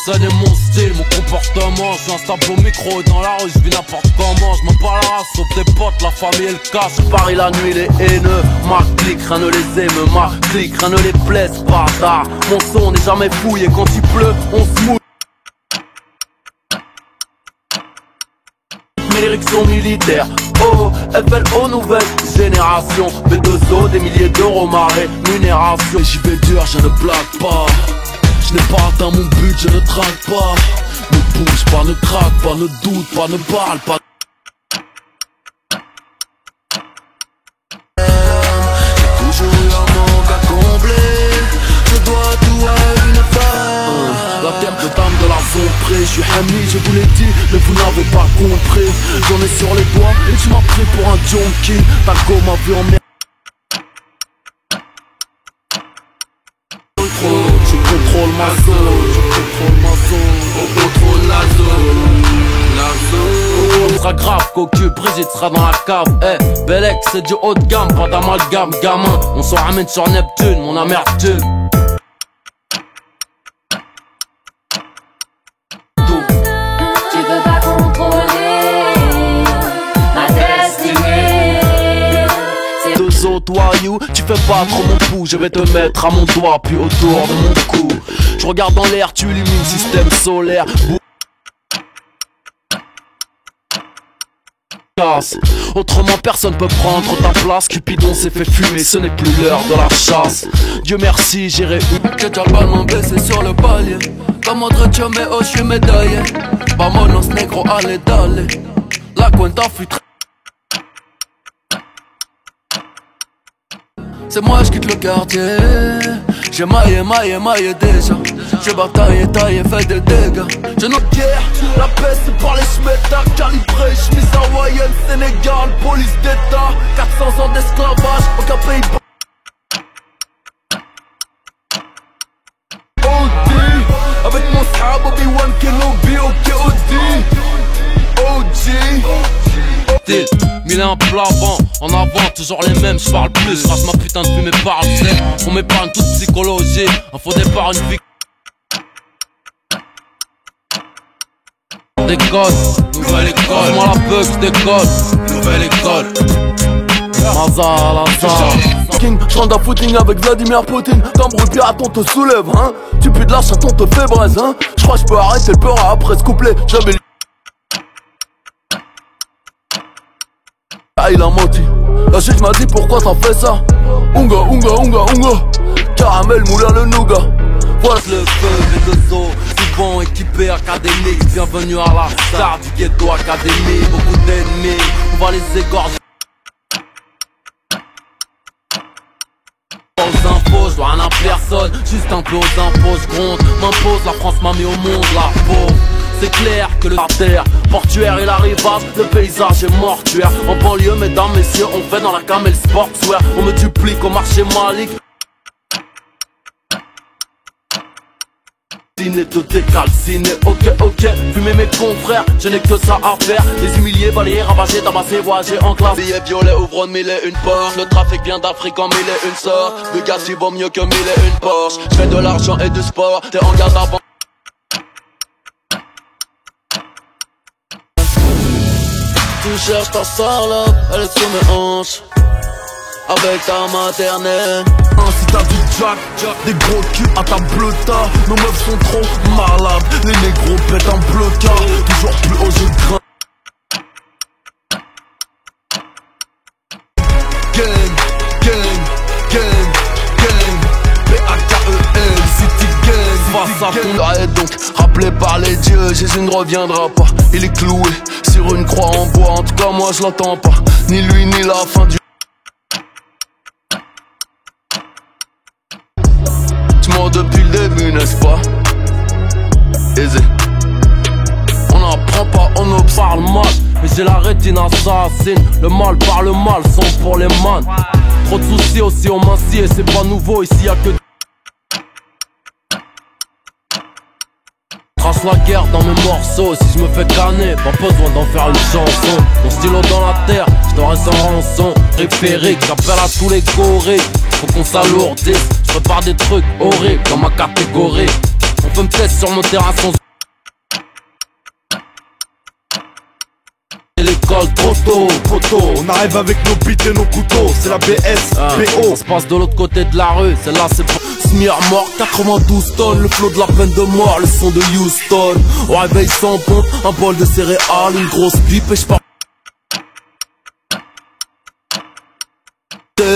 Ça n'est mon style, mon comportement. Je suis instable au micro et dans la rue, je vis n'importe comment. Je m'en parle à la sauf des potes, la famille et le casse. Paris la nuit, les haineux. Ma clique, rien ne les aime. Ma clique, rien ne les blesse, bâtard. Mon son n'est jamais fouillé, quand il pleut, on se mouille. l'érection militaire. Oh, FLO nouvelle génération, B2O, des milliers d'euros ma rémunération. J'y vais dur, je ne blague pas. Je n'ai pas atteint mon but, je ne traque pas. Ne bouge pas, ne craque pas, ne doute pas, ne parle pas. J'ai toujours eu un manque à combler. Je dois tout à une femme. La terre de dame de la zone près. Je suis Hami, je vous l'ai dit, mais vous n'avez pas compris. J'en ai sur les doigts et tu m'as pris pour un junkie. Ta go m'a vu en merde. Je contrôle ma zone, on contrôle la zone. On sera grave cocu, Brigitte sera dans la cave. Eh, Belek c'est du haut de gamme, pas d'amalgame, gamin. On s'en ramène sur Neptune, mon amertume. Tu peux pas contrôler ma destinée. Deux autres voyous, tu fais pas trop mon pouls. Je vais te mettre à mon doigt, puis autour de mon cou. Je regarde dans l'air, tu illumines système solaire. Autrement personne peut prendre ta place. Cupidon s'est fait fumer, ce n'est plus l'heure de la chasse. Dieu merci, j'ai réussi. Que tu as le ballon blessé sur le palier. Comme autre Dieu, mais oh, je suis médaillé. Vamonos negro, allez, dale. La cuenta fut très. C'est moi, je quitte le quartier. J'ai maillé déjà. J'ai bataillé, taillé, fait des dégâts. Je n'ai guère, la paix c'est par les schmettards. Calibré, chemise hawaïenne, Sénégal, police d'état. 400 ans d'esclavage, aucun pays. OD, avec mon sahab, Obi-Wan Kenobi, ok OD. OG. Mille et un plats-vent, en avant, toujours les mêmes, je parle plus, rase ma putain de fumée par le sec. On m'épargne toute psychologie, un faux départ, une vie. Décolle, nouvelle école, moi la bug, décolle, nouvelle école. King, j'rentre à footing avec Vladimir Poutine. T'embrouilles piraton te soulève, hein. Tu pues de la chaton te fait braise, hein. J'crois j'peux arrêter le peur après ce couplet. J'avais ah il a menti. La chute m'a dit pourquoi t'as fait ça. Unga. Caramel moulin le nougat. Voilà le feu des deux os. Souvent équipé académique. Bienvenue à la star du ghetto académie. Beaucoup d'ennemis, on va les égorger. Aux impôts, je dois rien à personne. Juste un peu aux impôts, je gronde. M'impose, la France m'a mis au monde, la pauvre. C'est clair que le terre portuaire et la rivage, le paysage est mortuaire. En banlieue, mesdames, messieurs, on fait dans la camel sportswear. On me duplique au marché Malik. Tout est calciné, ok, fumer mes confrères, je n'ai que ça à faire. Les humiliés, balayés, ravagés, tabassés, voyager en classe. Billets violets ouvrant de 1001 portes. Le trafic vient d'Afrique en 1001 sortes. Bugatti vaut mieux que 1001 Porsche. J'fais de l'argent et du sport, t'es en garde avant. Tu cherches ta salope, elle est sous mes hanches. Avec ta maternelle. Si t'as du jack, des gros culs à ta bleuta. Nos meufs sont trop malades. Les négros pètent un bleuta. Toujours plus haut je grimpe. Gang P-A-K-E-L City Gang. Face à ton et donc rappelé par les dieux, Jésus ne reviendra pas. Il est cloué sur une croix en bois. En tout cas moi je l'attends pas. Ni lui ni la fin du. Depuis le début, n'est-ce pas? Easy. On n'apprend pas, on observe mal. Mais j'ai la rétine assassine. Le mal par le mal sont pour les man. Trop de soucis aussi, on m'incie et c'est pas nouveau. Ici y'a que trace la guerre dans mes morceaux. Si je me fais canner, pas besoin d'en faire une chanson. Mon stylo dans la terre, je t'aurai sans rançon. Référique, j'appelle à tous les gorilles. Faut qu'on s'alourdisse, je prépare des trucs horribles dans ma catégorie. On peut me tester sur nos terrasses. L'école trop tôt, poteau. On arrive avec nos bites et nos couteaux. C'est la BS, BO. Ça se passe de l'autre côté de la rue, c'est là c'est pas. Smear mort, 92 tonnes. Le flot de la peine de mort, le son de Houston. Au réveil sans pompe, un bol de céréales, une grosse pipe et j'pars.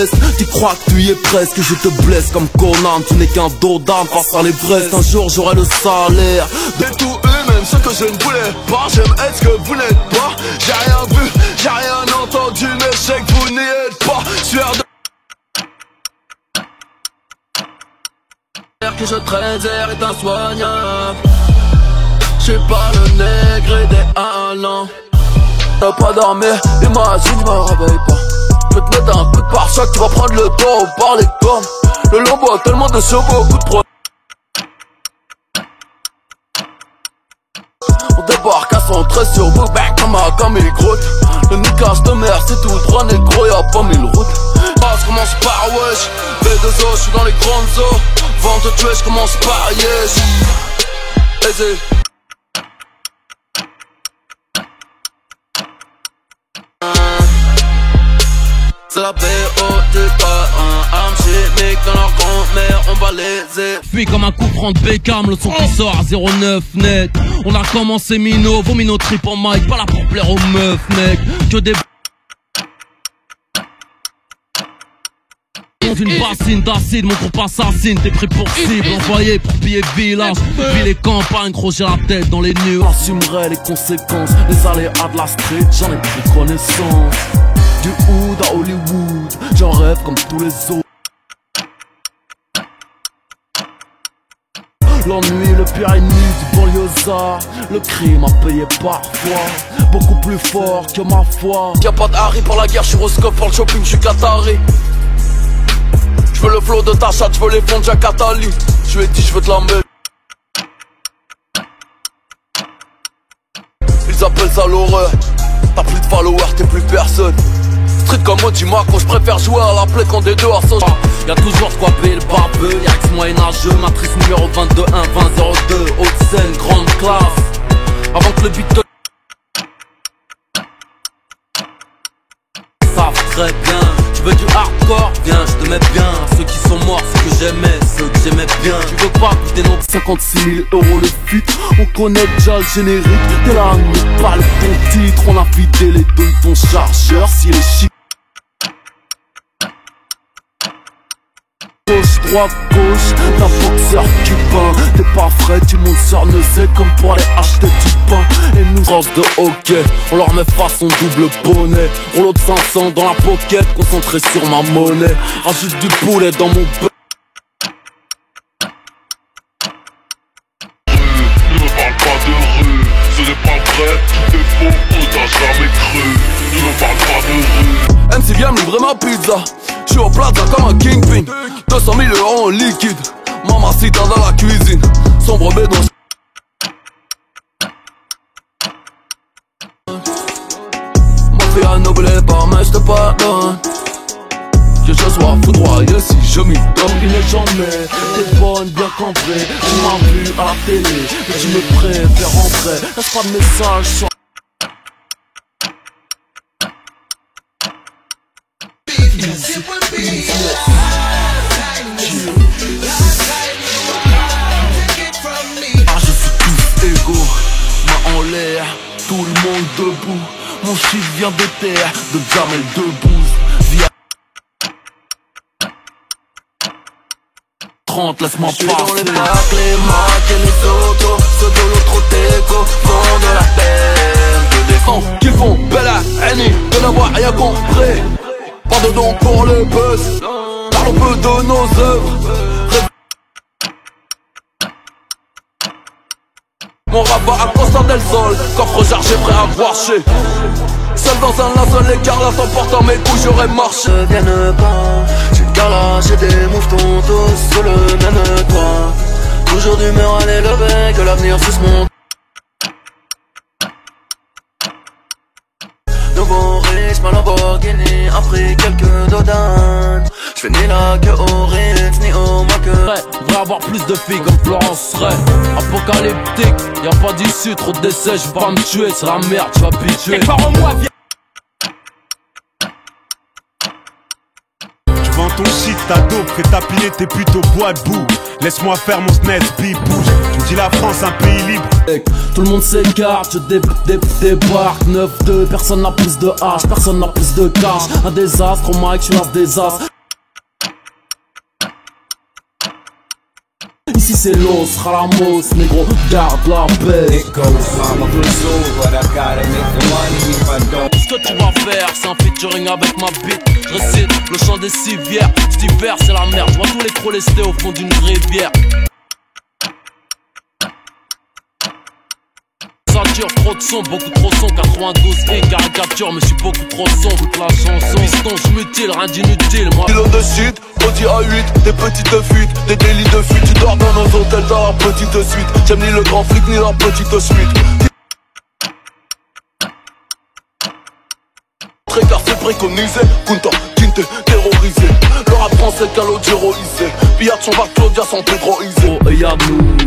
l'Est. Tu crois que tu y es presque, je te blesse comme Conan. Tu n'es qu'un dos d'âne face à l'Everest. Un jour j'aurai le salaire de tout eux, même ce que je ne voulais pas. J'aime être ce que vous n'êtes pas. J'ai rien vu, j'ai rien entendu, mais je sais que vous n'y êtes pas. Sueur de que je traîne est insoignable. J'suis pas le nègre idéal. T'as pas dormi, imagine, je me réveille pas. Je vais te mettre un coup de pare-choc, tu vas prendre le temps au par les cornes. Le lambeau a tellement de chevaux, beaucoup de pro. On débarque à 113 sur vous, back comme il grotte. Le niquage de mer, c'est tout droit, négro, y'a pas 1000 routes. Je commence par wesh, B2O, j'suis dans les grandes eaux. Vent de tuer, j'commence par yes. Aisé. C'est la BO du pas, arme chimique dans leur grand-mère, on va les Puis comme un coup franc de Beckham, le son qui sort à 09 net. On a commencé Mino, vos Mino trip en mic, pas là pour plaire aux meufs mec. Que des dans une bassine d'acide, mon groupe assassine, t'es pris pour cible, envoyé pour piller village, puis les campagnes, gros j'ai la tête dans les nues. J'assumerai les conséquences, les aléas de la street, j'en ai pris connaissance. Du hood à Hollywood, j'en rêve comme tous les autres. L'ennui, le pire ennemi du banlieusard. Le crime a payé parfois, beaucoup plus fort que ma foi. Y'a pas de Harry pour la guerre, j'suis Roscoe pour le shopping, j'suis Qatari. J'veux le flow de ta chatte, j'veux les fonds de Jack Attali. J'lui ai dit j'veux te la mettre. Ils appellent ça l'horreur. T'as plus de followers, t'es plus personne. Street comme Audi Macron, j'préfère jouer à la plaie quand des deux à sauce. Y'a toujours de quoi payer le barbeux, y'a que ce moyen-âgeux. Matrice numéro 22 1 20 02, Haute-Seine, grande classe. Avant que le beat te savent très bien. Tu veux du hardcore, viens, je te mets bien. Ceux qui sont morts, ceux que j'aimais, ceux que j'aimais bien. Tu veux pas goûter nos 56 000 € le feat. On connaît déjà le générique. T'es là, mais pas le bon titre. On a vidé les deux de ton chargeur, si les chic. Gauche, droite, gauche, t'as boxeur cubain. T'es pas frais, tu montes sur Neuzet comme pour aller acheter du pain. Et nous range de hockey, on leur met façon double bonnet. On l'autre 500 dans la pocket, concentré sur ma monnaie. Rajoute du poulet dans mon be... Ne me parle pas de rue, ce n'est pas vrai, tout est faux, on t'a jamais cru. Ne me parle pas de rue. MC vient me livrer ma pizza. J'suis au plaza comme un kingpin. 200 000 € en liquide. Mamacita dans la cuisine. Sombre bédouin. Ma fille a noblé par mais j'te pardonne. Que je sois foudroyé si je m'y donne. Il n'est jamais, t'es bonne, bien cambrée. Tu m'as vu à la télé, mais tu me préfères rentrer. Laisse pas de message sur... Ah, je suis tous égaux, main en l'air, tout le monde debout. Mon chiffre vient de terre, de Jamel Debbouze. Via 30, laisse-moi passer. Dans les packs, les Macs et les autos. Ceux de l'autre déco font de la peine. Que des cons qui font bella, Annie, de n'avoir rien compris. Pas de don pour le buzz, parlons peu de nos œuvres. Mon rap va à Costa del Sol, coffre chargé prêt à marcher. Seul dans un linceul écarlate en portant mes couilles j'aurais marché. Ne viennent pas, j'ai gala, j'ai des mouvements tous sur le même toit. Toujours d'humeur à l'élever, que l'avenir suce mon... Nouveau riche, ma Lamborghini, après quelques dodanes. J'fais ni la queue au Ritz, ni au moins que... On devrait avoir plus de filles comme Florence Ray. Apocalyptique, y'a pas d'issue, trop de décès, j'vais pas me tuer, c'est la merde, j'suis habitué. Tu vends ton shit, ta dope, fais tapiner, t'es plutôt bois debout. Laisse-moi faire mon snatch, bouge. Tu me dis la France, un pays libre. Tout le monde s'écarte, je débarque 9-2, personne n'a plus de hache, personne n'a plus de cash. Un désastre, au mic, je suis un désastre. Ici c'est l'os, Ramos, négro, garde la paix. Ce que tu vas faire, c'est un featuring avec ma bite. Je récite le chant des civières. Cet hiver c'est la merde, je vois tous les crocs lestés au fond d'une rivière. Ça tire trop de son, beaucoup trop son. 92 et caricature, mais je suis beaucoup trop son. Toute la chanson, piston, je mutile, rien d'inutile. Moi, Kilo de shit, Audi A8, des petites fuites, des délits de fuite. Tu dors dans nos hôtels dans la petite suite. J'aime ni le grand flic ni la petite suite. Très car c'est préconisé, Kunta, Kinte, terrorisé. Le rap français calogéroisé. Pillard son bar Claudia sans pédroisé. Oh et y'a nous,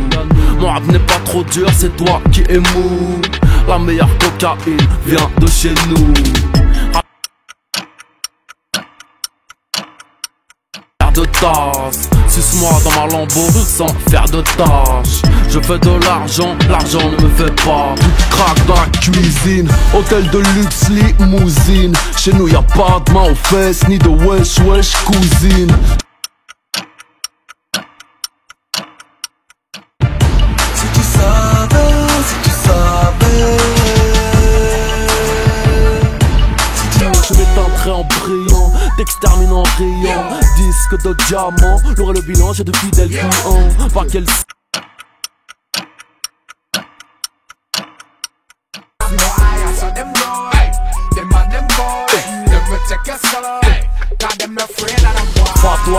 mon rap n'est pas trop dur, c'est toi qui es mou. La meilleure cocaïne vient de chez nous. Faire de tasse, suce-moi dans ma lambeau sans faire de tâches. Je fais de l'argent, l'argent ne me fait pas. Crack dans la cuisine, hôtel de luxe, limousine. Chez nous y'a pas de main aux fesses, ni de wesh wesh cousine. Si tu savais. Je m'éteindrai en brillant, t'extermine en riant. Disque de diamant, l'aurait le bilan, j'ai de fidèles clients. Par quel toi,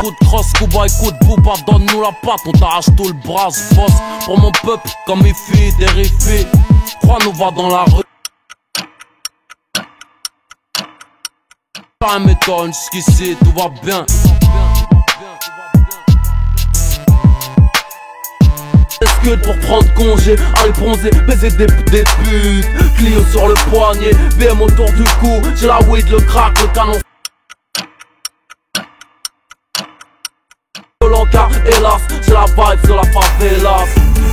coup de crosse, Kuba et coup de booba, donne-nous la patte, on t'arrache tout le bras, boss. Pour mon peuple, comme il fait, terrifié. Crois-nous, va dans la rue. Pas m'étonne, jusqu'ici tout va bien. Escute pour prendre congé, aller bronzer, baiser des putes. Clio sur le poignet, BM autour du cou. J'ai la weed, le crack, le canon. Car hélas, j'ai la vibe de la favela.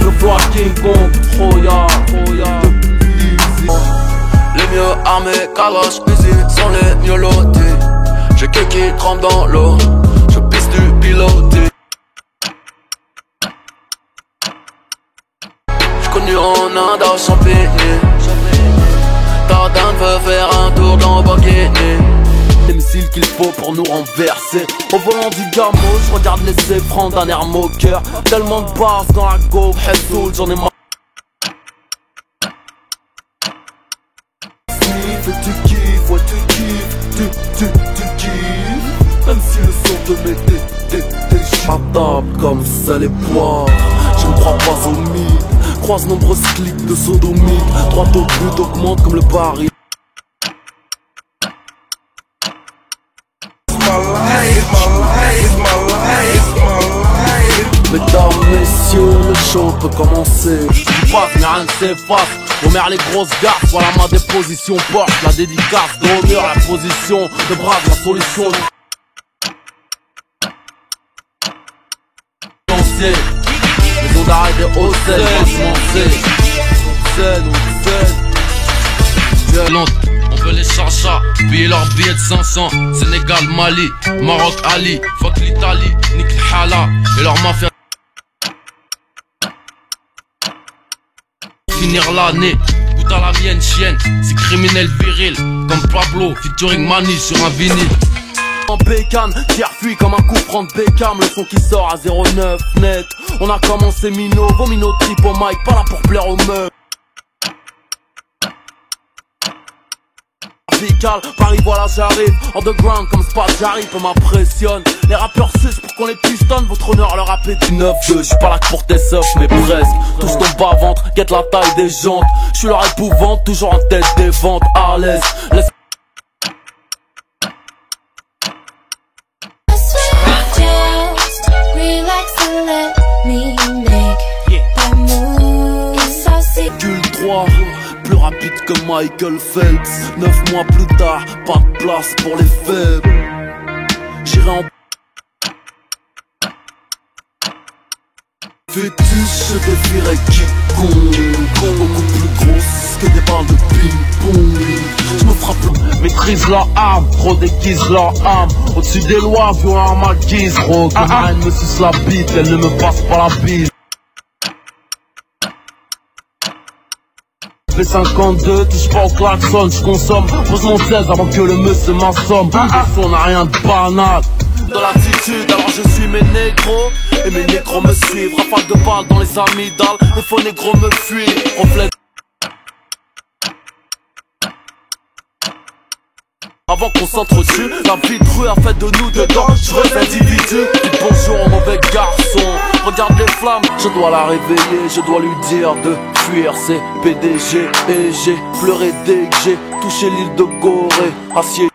Le flow King Kong, Roya, Roya. Les mieux armés, caroches, usines sont les mieux lotés. J'ai que qui trempe dans l'eau, je pisse du piloté. J'suis connu en Inde à Champigny. Tardin veut faire un tour dans Bokini. Les missiles qu'il faut pour nous renverser. Au volant du gamo, je regarde les écrans d'un air moqueur. Tellement de basse dans la go, Hezzoul, j'en ai marre. Et tu kiffes, ouais tu kiffes, tu kiffes. Même si le son te met des à table comme sel et poivre. Je ne crois pas au mythe, croise nombreuses cliques de sodomite. Droit au but augmente comme le baril. Mesdames, messieurs, le show peut commencer. Tu passes, mais rien ne s'efface. On met les grosses garces, voilà ma déposition porte. La dédicace, gros mur, la position de brave, la solution. Les ondes d'arrêt des hauts scènes, franchement on veut les chachas, payer leurs billets de 500. Sénégal, Mali, Maroc, Ali. Fuck l'Italie, nique le hala et leur mafia. Finir l'année, goûte à la mienne, chienne. C'est criminel viril, comme Pablo, featuring Mani sur un vinyle. En bécane, qui fuit comme un coup franc de Beckham. Le son qui sort à 09 net. On a commencé Mino, vos Mino trip au mic, pas là pour plaire aux meufs. Paris voilà j'arrive, underground comme Spot j'arrive, on m'impressionne. Les rappeurs sucent pour qu'on les pistonne, votre honneur leur rappelle du 9-2. J'suis pas là que pour tes seufs mais presque. Touche ton bas ventre, guette la taille des jantes. J'suis leur épouvante, toujours en tête des ventes, à l'aise. Laisse plus rapide que Michael Phelps. 9 mois plus tard, pas de place pour les faibles. J'irai en fétiche, je défierai quiconque. Beaucoup plus grosse que des balles de ping-pong. Je me frappe, maîtrise leur arme, trop déguise leur arme. Au-dessus des lois, violent ma guise. Gros, que ma haine me suce la bite, elle ne me passe pas la bise. P52, touche pas au klaxon, j'consomme. Pose mon 16 avant que le monsieur m'assomme. On n'a rien de banal. Dans l'attitude, alors je suis mes négros. Et mes négros me suivent. Rafale de balles dans les amygdales. Les faux négros me fuient. Reflète. Avant qu'on s'entretue, la vie de rue a fait de nous de dangereux individus. Dis bonjour au mauvais garçon. Regarde les flammes, je dois la réveiller. Je dois lui dire de fuir ses PDG. Et j'ai pleuré dès que j'ai touché l'île de Gorée. Acier.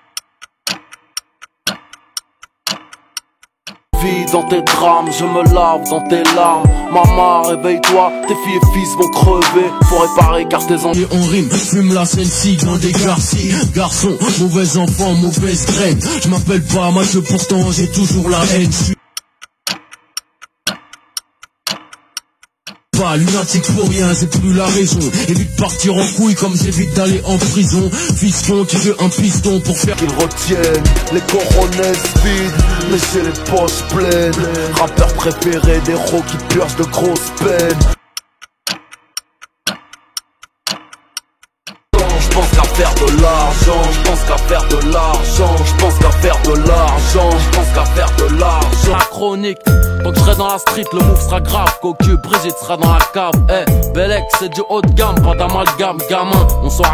Vie dans tes drames, je me lave dans tes larmes. Maman, réveille-toi, tes filles et fils vont crever. Faut réparer car tes enfants. On rime, fume la Sensi dans des garcis. Garçon, mauvais enfant, mauvaise graine. Je m'appelle pas Mathieu, pourtant j'ai toujours la haine. Pas lunatique pour rien, c'est plus la raison. Évite de partir en couille comme j'évite d'aller en prison. Fiston, tu veux un piston pour faire qu'ils retiennent les coronets vides, mais j'ai les poches pleines. Rappeur préféré des héros qui purgent de grosses peines. Je pense qu'à faire de l'argent, je pense qu'à faire de l'argent, je pense qu'à faire de l'argent, je pense qu'à faire de l'argent. La chronique, donc je serai dans la street, le move sera grave. Cocu, Brigitte sera dans la cave. Eh, Belek, c'est du haut de gamme, pas d'amalgame, gamin. On sera.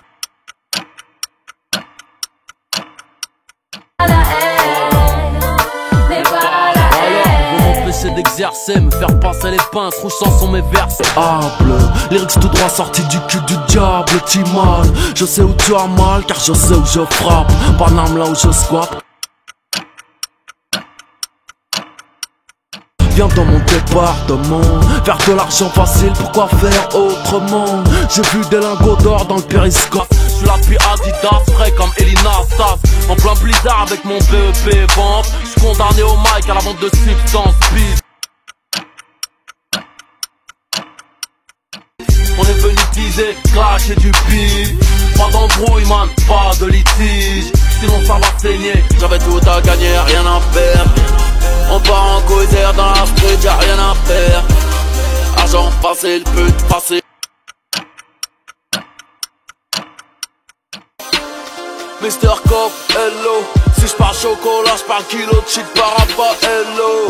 D'exercer, me faire passer les pinces, rouge sans son mes verses. Able, lyrics tout droit sortis du cul du diable, Timal. Je sais où tu as mal, car je sais où je frappe. Paname là où je squatte. Viens dans mon département, faire de l'argent facile, pourquoi faire autrement? J'ai vu des lingots d'or dans le périscope. Je suis là depuis Adidas, frais comme Elina Stas. En plein blizzard avec mon BEP vente. Je suis condamné au mic à la vente de substances bis. On est venu teaser, clasher du pif. Pas d'embrouille man, pas de litige. Sinon ça va saigner. J'avais tout à gagner, rien à faire. On part en couillère dans la street, y'a rien à faire. Argent facile, pute facile. Mr. Cop, hello. Si j'parle chocolat, j'parle kilo de shit par rapport, hello.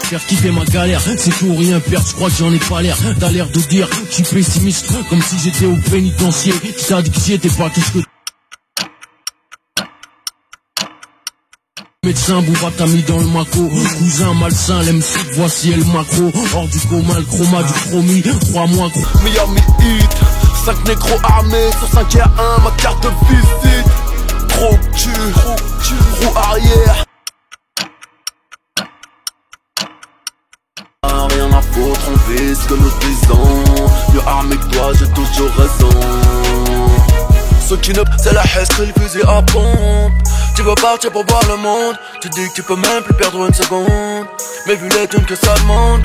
Faire kiffer ma galère, c'est pour rien perdre, je crois que j'en ai pas l'air. T'as l'air de dire, je suis pessimiste, comme si j'étais au pénitencier. Tu t'as dit que j'y étais pas, qu'est-ce que... Médecin, Bouba t'a mis dans le maco. Cousin malsain, l'MC, voici le macro. Hors du coma, le chroma du chromie. Crois-moi, Miami Heat, 5 négros armés, sur 5 y'a 1, ma carte de visite. Gros cul, roue arrière. Rien à foutre, on vit ce que nous disons. Mieux armé que toi, j'ai toujours raison. Ceux qui ne, c'est la haine, c'est le fusil à pompe. Tu veux partir pour voir le monde. Tu dis que tu peux même plus perdre une seconde. Mais vu les thunes que ça demande.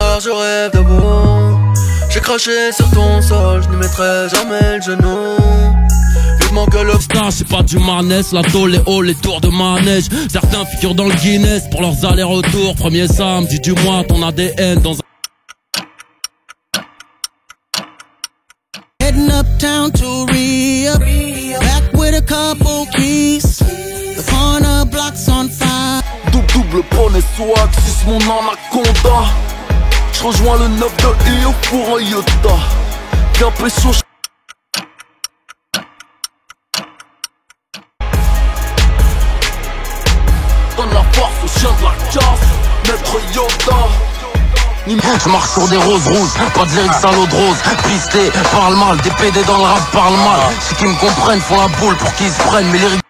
Alors je rêve de bon. J'ai craché sur ton sol, je n'y mettrai jamais le genou. Vivement que le star, c'est pas du Marnès, la tôle, les halls, les tours de manège. Certains figurent dans le Guinness pour leurs allers-retours. Premier samedi du mois, ton ADN dans un... Heading uptown to re-up, back with a couple keys. The corner block's on fire. Double poney swag, c'est mon anaconda. J'rejoins le 9 de I pour un Iota. Viens pécho. Donne la force au chien de la casse, maître Yoda. Je marche sur des roses rouges, pas de lyrics à l'eau de rose. Pisté, parle mal, des PD dans le rap parle mal. Ceux qui me comprennent font la boule pour qu'ils se prennent. Mais les lyrics...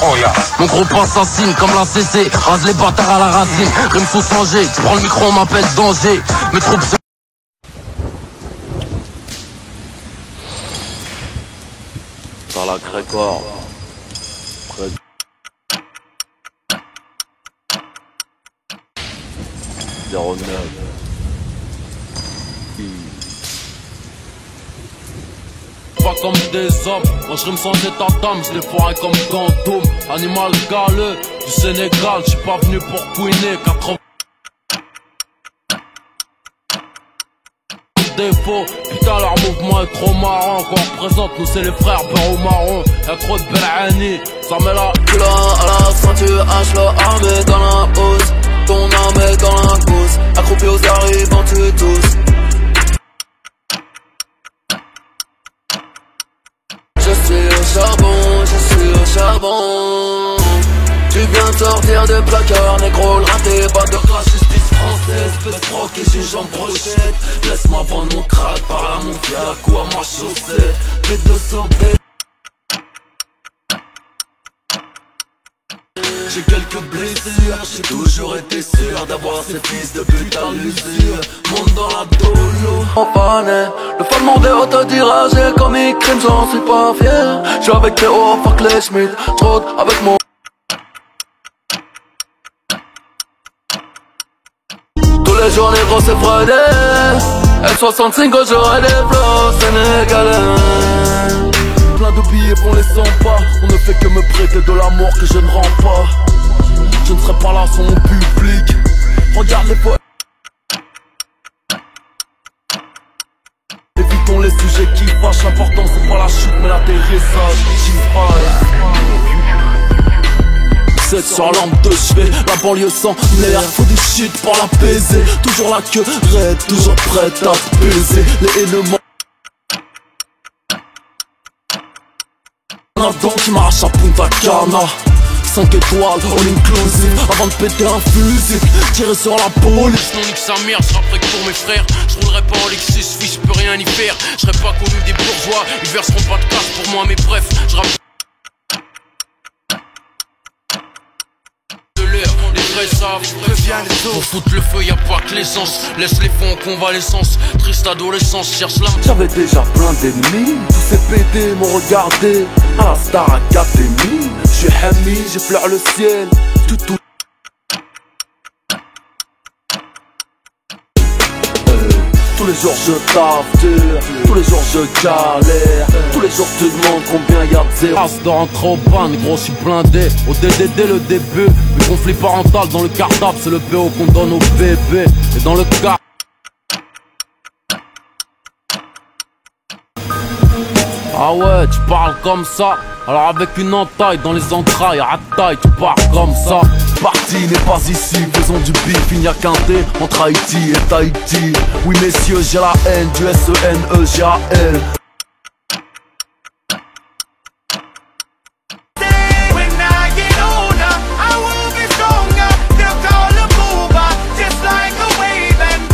Oh yeah. Mon gros assassine comme la CC, rase les bâtards à la racine. Rime sous changer, tu prends le micro, on m'appelle danger. Mes troupes se... Dans la Crécor. 09 pas comme des hommes. Moi je rime sans état d'âme, je les foirais comme Gantoum. Animal galeux du Sénégal, j'suis pas venu pour couiner 80 défaut. Putain leur mouvement est trop marrant. Quand on représente nous c'est les frères beurre au marron. Y'a trop de Belhani, ça met la couleur à la ceinture, hache la armée dans la hausse. Ton âme est dans la cause, accroupi aux arrivants tu tous. Je suis au charbon. Tu viens de sortir de placard, négro, le raté, pas de la justice française. Fais croquer, j'ai une jambe brochette. Laisse-moi vendre mon crâne par là, mon fiac ou à ma chaussette. Fais de sortir. J'ai quelques blessures, j'ai toujours été sûr d'avoir ces fils de putain l'usure. Monte dans la dolo. En panne, le fan mon verre te dira j'ai commis crime, j'en suis pas fier. J'suis avec Théo, fuck les Schmitt, trop avec mon. Tous les jours négro c'est Friday. L65 j'aurai des flots sénégalais. Plein de billets pour les 100 pas. On ne fait que me prêter de l'amour que je ne rends pas. Je ne serai pas là sans mon public. Regarde les poètes. Évitons les sujets qui fâchent. L'important c'est pas la chute mais l'atterrissage. J'y sur lampe de chevet, la banlieue sans l'air. Faut du shit pour l'apaiser. Toujours la queue raide, toujours prête à baiser. Les ennemis donc qui m'arrache à Punta Cana. 5 étoiles, all inclusive. Avant de péter un fusil, tirer sur la police. Non nique sa mère, j'rappe pour mes frères. J'roulerai pas en Lexus, fils, j'peux rien y faire. J'serai pas connu des bourgeois, ils verseront pas de cash pour moi. Mais bref, j'rappe de l'air, les vrais savent. Pour foutre le feu, y'a pas que l'essence. Laisse les fonds en convalescence. Triste adolescence, cherche l'âme. J'avais déjà plein d'ennemis. Tous ces PD m'ont regardé à la Star Academy. J'suis Hami, j'effleure le ciel. Tout. Tous les jours je taffe dur, tous les jours je galère. Tous les jours tu demandes combien y'a de zéro. As de rentrer au ban, gros j'suis blindé. Au DDD le début, le conflit parental dans le cartable. C'est le PO qu'on donne au bébé. Et dans le cas ah ouais, tu parles comme ça. Alors avec une entaille dans les entrailles, à taille, tu parles comme ça. Parti n'est pas ici, faisons du bif, il n'y a qu'un thé entre Haïti et Tahiti. Oui messieurs, j'ai la haine du SENEGAL.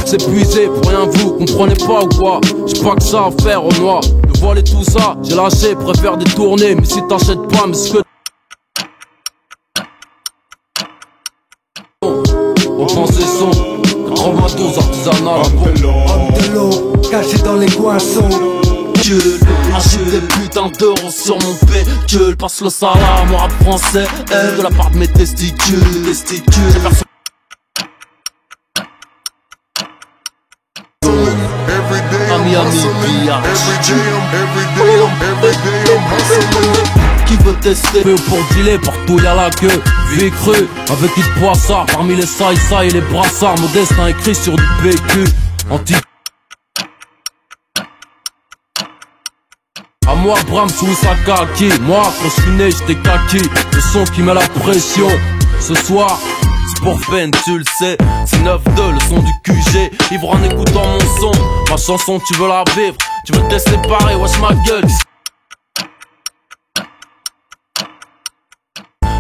C'est épuisé, pour rien vous comprenez pas ou quoi? J'ai pas que ça à faire au noir. Le voile et tout ça, j'ai lâché, préfère détourner. Mais si t'achètes pas, mais ce que autant c'est son 92 artisanal. Antello, caché dans les boissons. Achète des putains d'euros sur mon pécule. Passe le salam au rap français, de la part de mes testicules. J'ai personne. Qui veut tester? Pour dealer, partout y'a la queue. Vie crue, avec une poissard. Parmi les saïsa et les brassards, mon destin écrit sur du PQ. Anti. À moi, Bram sous sa kaki. Moi, quand je suis né, j'étais kaki. Le son qui met la pression. Ce soir, c'est pour peine, tu le sais. C'est 9-2, le son du QG. Ivre en écoutant mon son. Ma chanson, tu veux la vivre. Tu veux te laisser séparer, wesh ma gueule.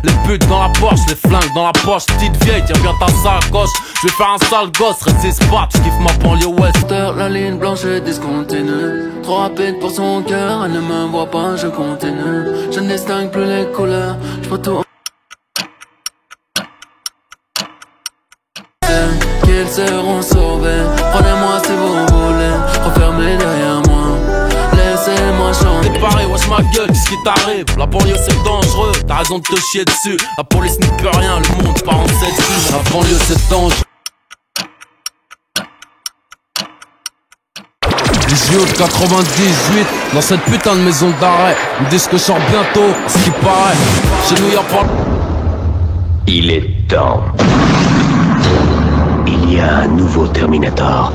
Les putes dans la poche, les flingues dans la poche. Petite vieille, tiens bien ta sacoche. Je vais faire un sale gosse, rester spot. J'kiffe ma banlieue ouest. La ligne blanche est discontinue. Trop rapide pour son cœur, elle ne me voit pas, je continue. Je ne distingue plus les couleurs, je vois tout. Qu'ils seront sauvés, prenez-moi si vous voulez. Refermez derrière moi, laissez-moi chanter. T'es pareil, wesh ma gueule, qu'est-ce qui t'arrive? La banlieue c'est dangereux, t'as raison de te chier dessus. La police n'y peut rien, le monde part en 7 jours. La banlieue c'est dangereux. 18 août 98, dans cette putain de maison d'arrêt. Ils me disent que je sors bientôt, ce qui paraît. Chez nous y'a pas... Il est temps. Il y a un nouveau Terminator.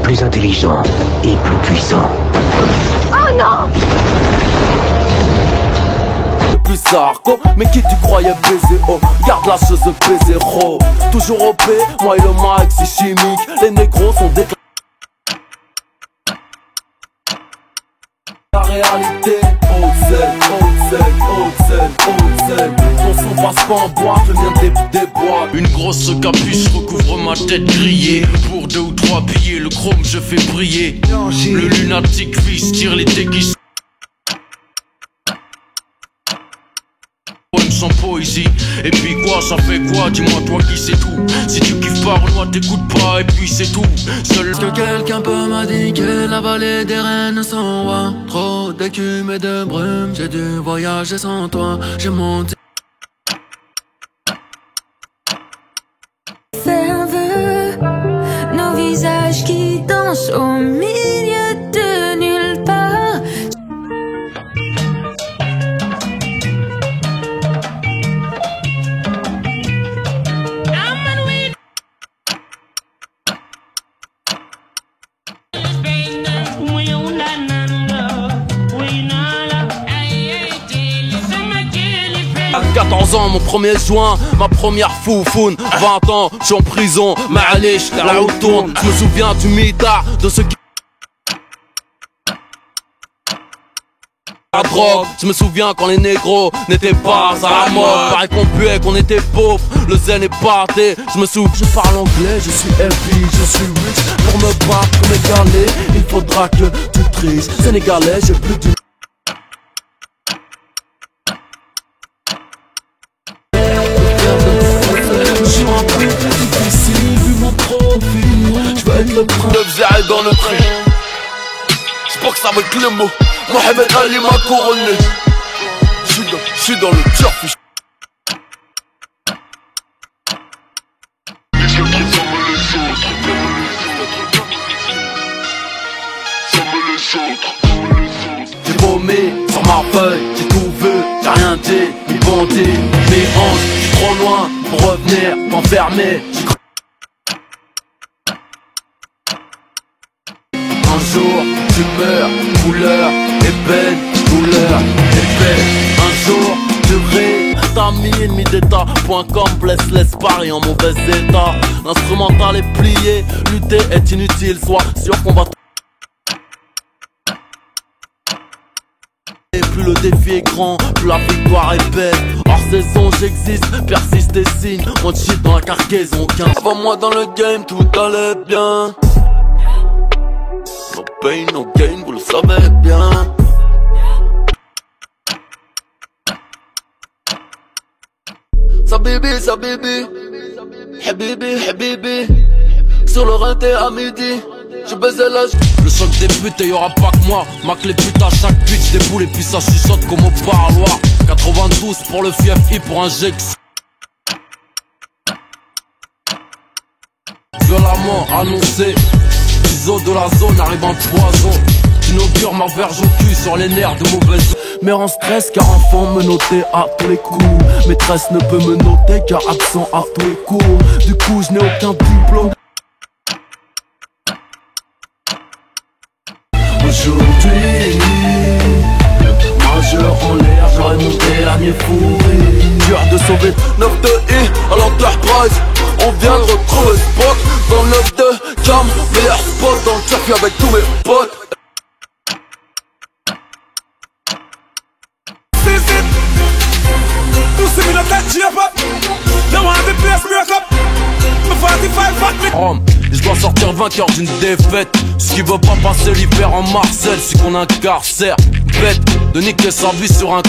Plus intelligent et plus puissant. Oh non! Plus arco, mais qui tu croyais baiser? Oh, garde la chose de P0. Toujours OP, moi et le mic c'est chimique. Les négros sont des... La réalité, ton son passe pas en boîte, je viens des bois. Une grosse capuche recouvre ma tête grillée. Pour 2 ou 3 billets, le chrome je fais briller. Le lunatique fils tire les déguisements. Sans poésie, et puis quoi, ça fait quoi? Dis-moi toi qui sais tout. Si tu kiffes pas, Renoir t'écoutes pas, et puis c'est tout. Seul que quelqu'un peut m'indiquer la vallée des reines sans roi. Trop d'écume et de brume, j'ai dû voyager sans toi. J'ai monté. Fais un vœu, nos visages qui dansent au milieu de nulle part. À 14 ans, mon 1er juin, ma première foufoune. 20 ans, je suis en prison, Ma'alish, la route tourne. Je me souviens du mitard, de ce qui... La drogue, je me souviens quand les négros n'étaient pas à la mode. Pareil qu'on puait, qu'on était pauvres, le zen est parté. Je me souviens, je parle anglais, je suis heavy, je suis rich. Pour me battre comme égalé, il faudra que tu triches. Sénégalais, j'ai plus du... Le 9 dans le train. J'boxe avec les mots. Mohamed Ali m'a couronné. J'suis dans le turf. J'ai paumé sur ma feuille, j'ai tout vu, j'ai rien dit, ils vont dire. Mes hanches, j'suis trop loin pour revenir, m'enfermer. Un jour, tu meurs, couleur, ébène, douleur, épais. Un jour, tu ris, t'as mis ennemi d'état.com, laisse Paris en mauvais état. L'instrumental est plié, lutter est inutile, sois sûr qu'on va... Et plus le défi est grand, plus la victoire est belle. Hors saison j'existe, persiste et signe. On cheat dans la cargaison 15. Avant moi dans le game, tout allait bien. No pain, no gain, vous le savez bien. Sa bibi, Habibi, Habibi. Sur le rinté à midi, je baisais l'âge. Le choc débute et y'aura pas que moi. Mac les putes à chaque pitch, des boules et puis ça chuchote comme au parloir. 92 pour le FFI pour un Gex. Violemment annoncé, ciseaux de la zone arrive en poison. J'inaugure ma verge au cul sur les nerfs de mauvaise. Mère en stress car enfant me notait à tous les coups. Maîtresse ne peut me noter car absent à tous les cours. Du coup je n'ai aucun diplôme. Aujourd'hui, majeur en l'air, j'aurais mon dernier fourré. Dur de sauver 9 de I à l'Enterprise. On vient de retrouver Spock dans le 9 de Cam. Meilleur spot dans le circuit avec tous mes potes. Je dois sortir vainqueur d'une défaite. Ce qui veut pas passer l'hiver en Marseille, c'est qu'on incarcère. Bête de niquer sa vie sur un...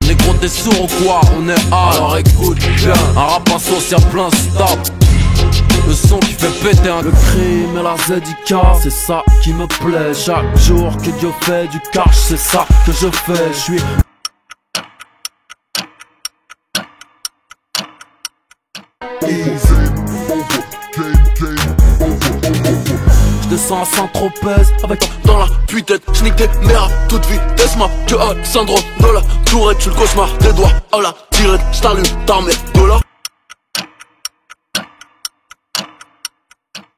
Négro t'es sourd ou quoi? On est A, alors écoute bien. Un rap social plein stop. Le son qui fait péter un... Le crime et la ZIK, c'est ça qui me plaît. Chaque jour que Dieu fait du cash, c'est ça que je fais. Je suis... J'descends à Saint-Tropez avec toi dans la puitaine. J'nique des mères à toute vitesse. Ma queue a le syndrome de la tourette. J'suis le cauchemar des doigts à la tirette. J't'allume ta mère de là.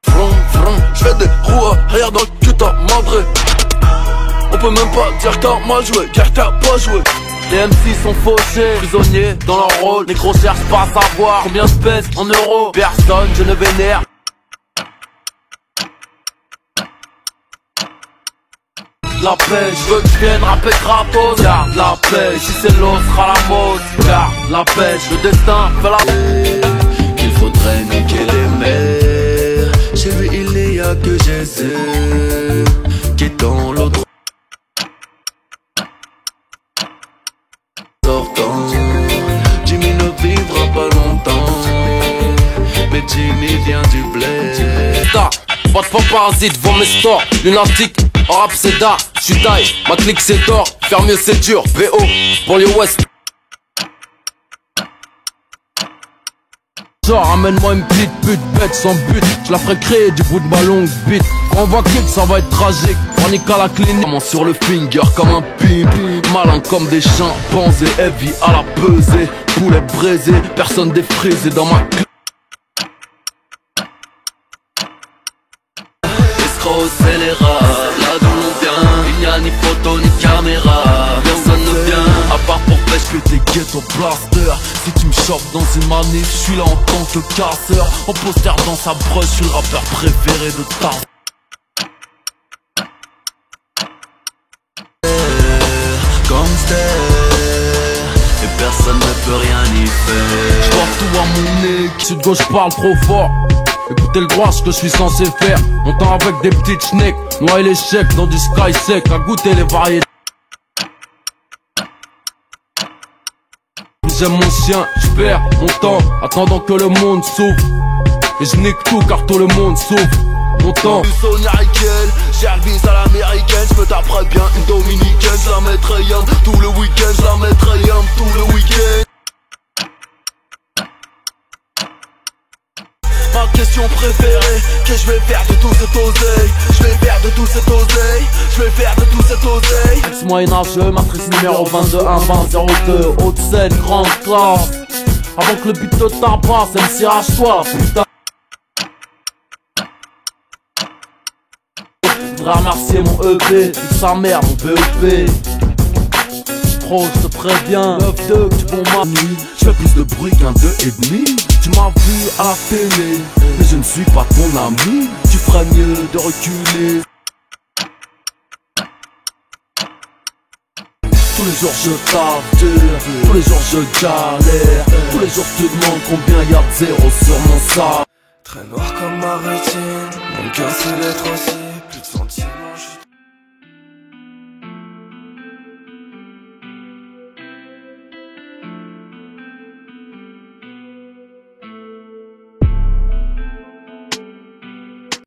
Vroom vroom, j'fais des roues arrière dans le cul ta madré. On peut même pas dire que t'as mal joué, car t'as pas joué. Les MC sont fauchés, prisonniers dans leur rôle. Les gros cherchent pas à savoir combien je pèse en euros. Personne, je ne vénère. La paix, je veux que tu viennes rapper gratos. Garde la paix, si c'est l'eau sera la mode. Garde la paix, le destin fait la. Il faudrait niquer les mers. Chez lui il n'y a que Jésus qui est dans l'autre. Sortant, Jimmy ne vivra pas longtemps. Mais Jimmy vient du blé. Pas de parasite, vends mes stores. Lunatique, en rap c'est d'art. J'suis taille, ma clique c'est d'or. Faire mieux c'est dur, VO, banlieue ouest. Genre, ramène-moi une petite pute bête sans but. Je la ferai créer du bout de ma longue bite. Quand on va kick, ça va être tragique. Panique à la clinique. Maman sur le finger comme un pimp. Malin comme des chimpanzés. Heavy à la pesée. Poulet braisé, personne défrisé dans ma clique. C'est les rats, là d'où on vient. Il n'y a ni photo ni caméra. Personne ne vient, à part pour pêche que des ghetto blasters. Si tu me chopes dans une manif, je suis là en tant que casseur. En poster dans sa broche, je suis le rappeur préféré de ta. Gangster, et personne ne peut rien y faire. J'porte tout à mon nez. Sud gauche parle trop fort. Écoutez le droit, ce que je suis censé faire. Montant avec des petites schnecks, noyer les chèques dans du sky sec, à goûter les variétés. J'aime mon chien, j'perds mon temps, attendant que le monde souffre. Et je nique tout car tout le monde souffre. Mon temps. Du Sonia Riquel, j'ai le vis à l'américaine. J'me taperais bien une dominicaine, j'la mettrais yam tout le week-end, j'la mettrais yam tout le week-end. Ma question préférée, que je vais faire de tout cet oseille. Je vais faire de tout cet oseille. Je vais faire de tout cet oseille. Ex-moyenâgeux, matrice numéro 22-1-20-02. Haute scène, grande classe. Avant que le but te tabasse, MC-toi, putain. J'voudrais remercier mon EP, toute sa mère, mon BEP. Pro, je te préviens, 9-2, que tu bon ma nuit. J'fais plus de bruit qu'un 2,5. Tu m'as vu à la télé, mais je ne suis pas ton ami. Tu ferais mieux de reculer. Tous les jours je taffe dur, tous les jours je galère. Tous les jours tu demandes combien y'a de zéro sur mon sac. Très noir comme ma rétine, mon cœur c'est l'être aussi.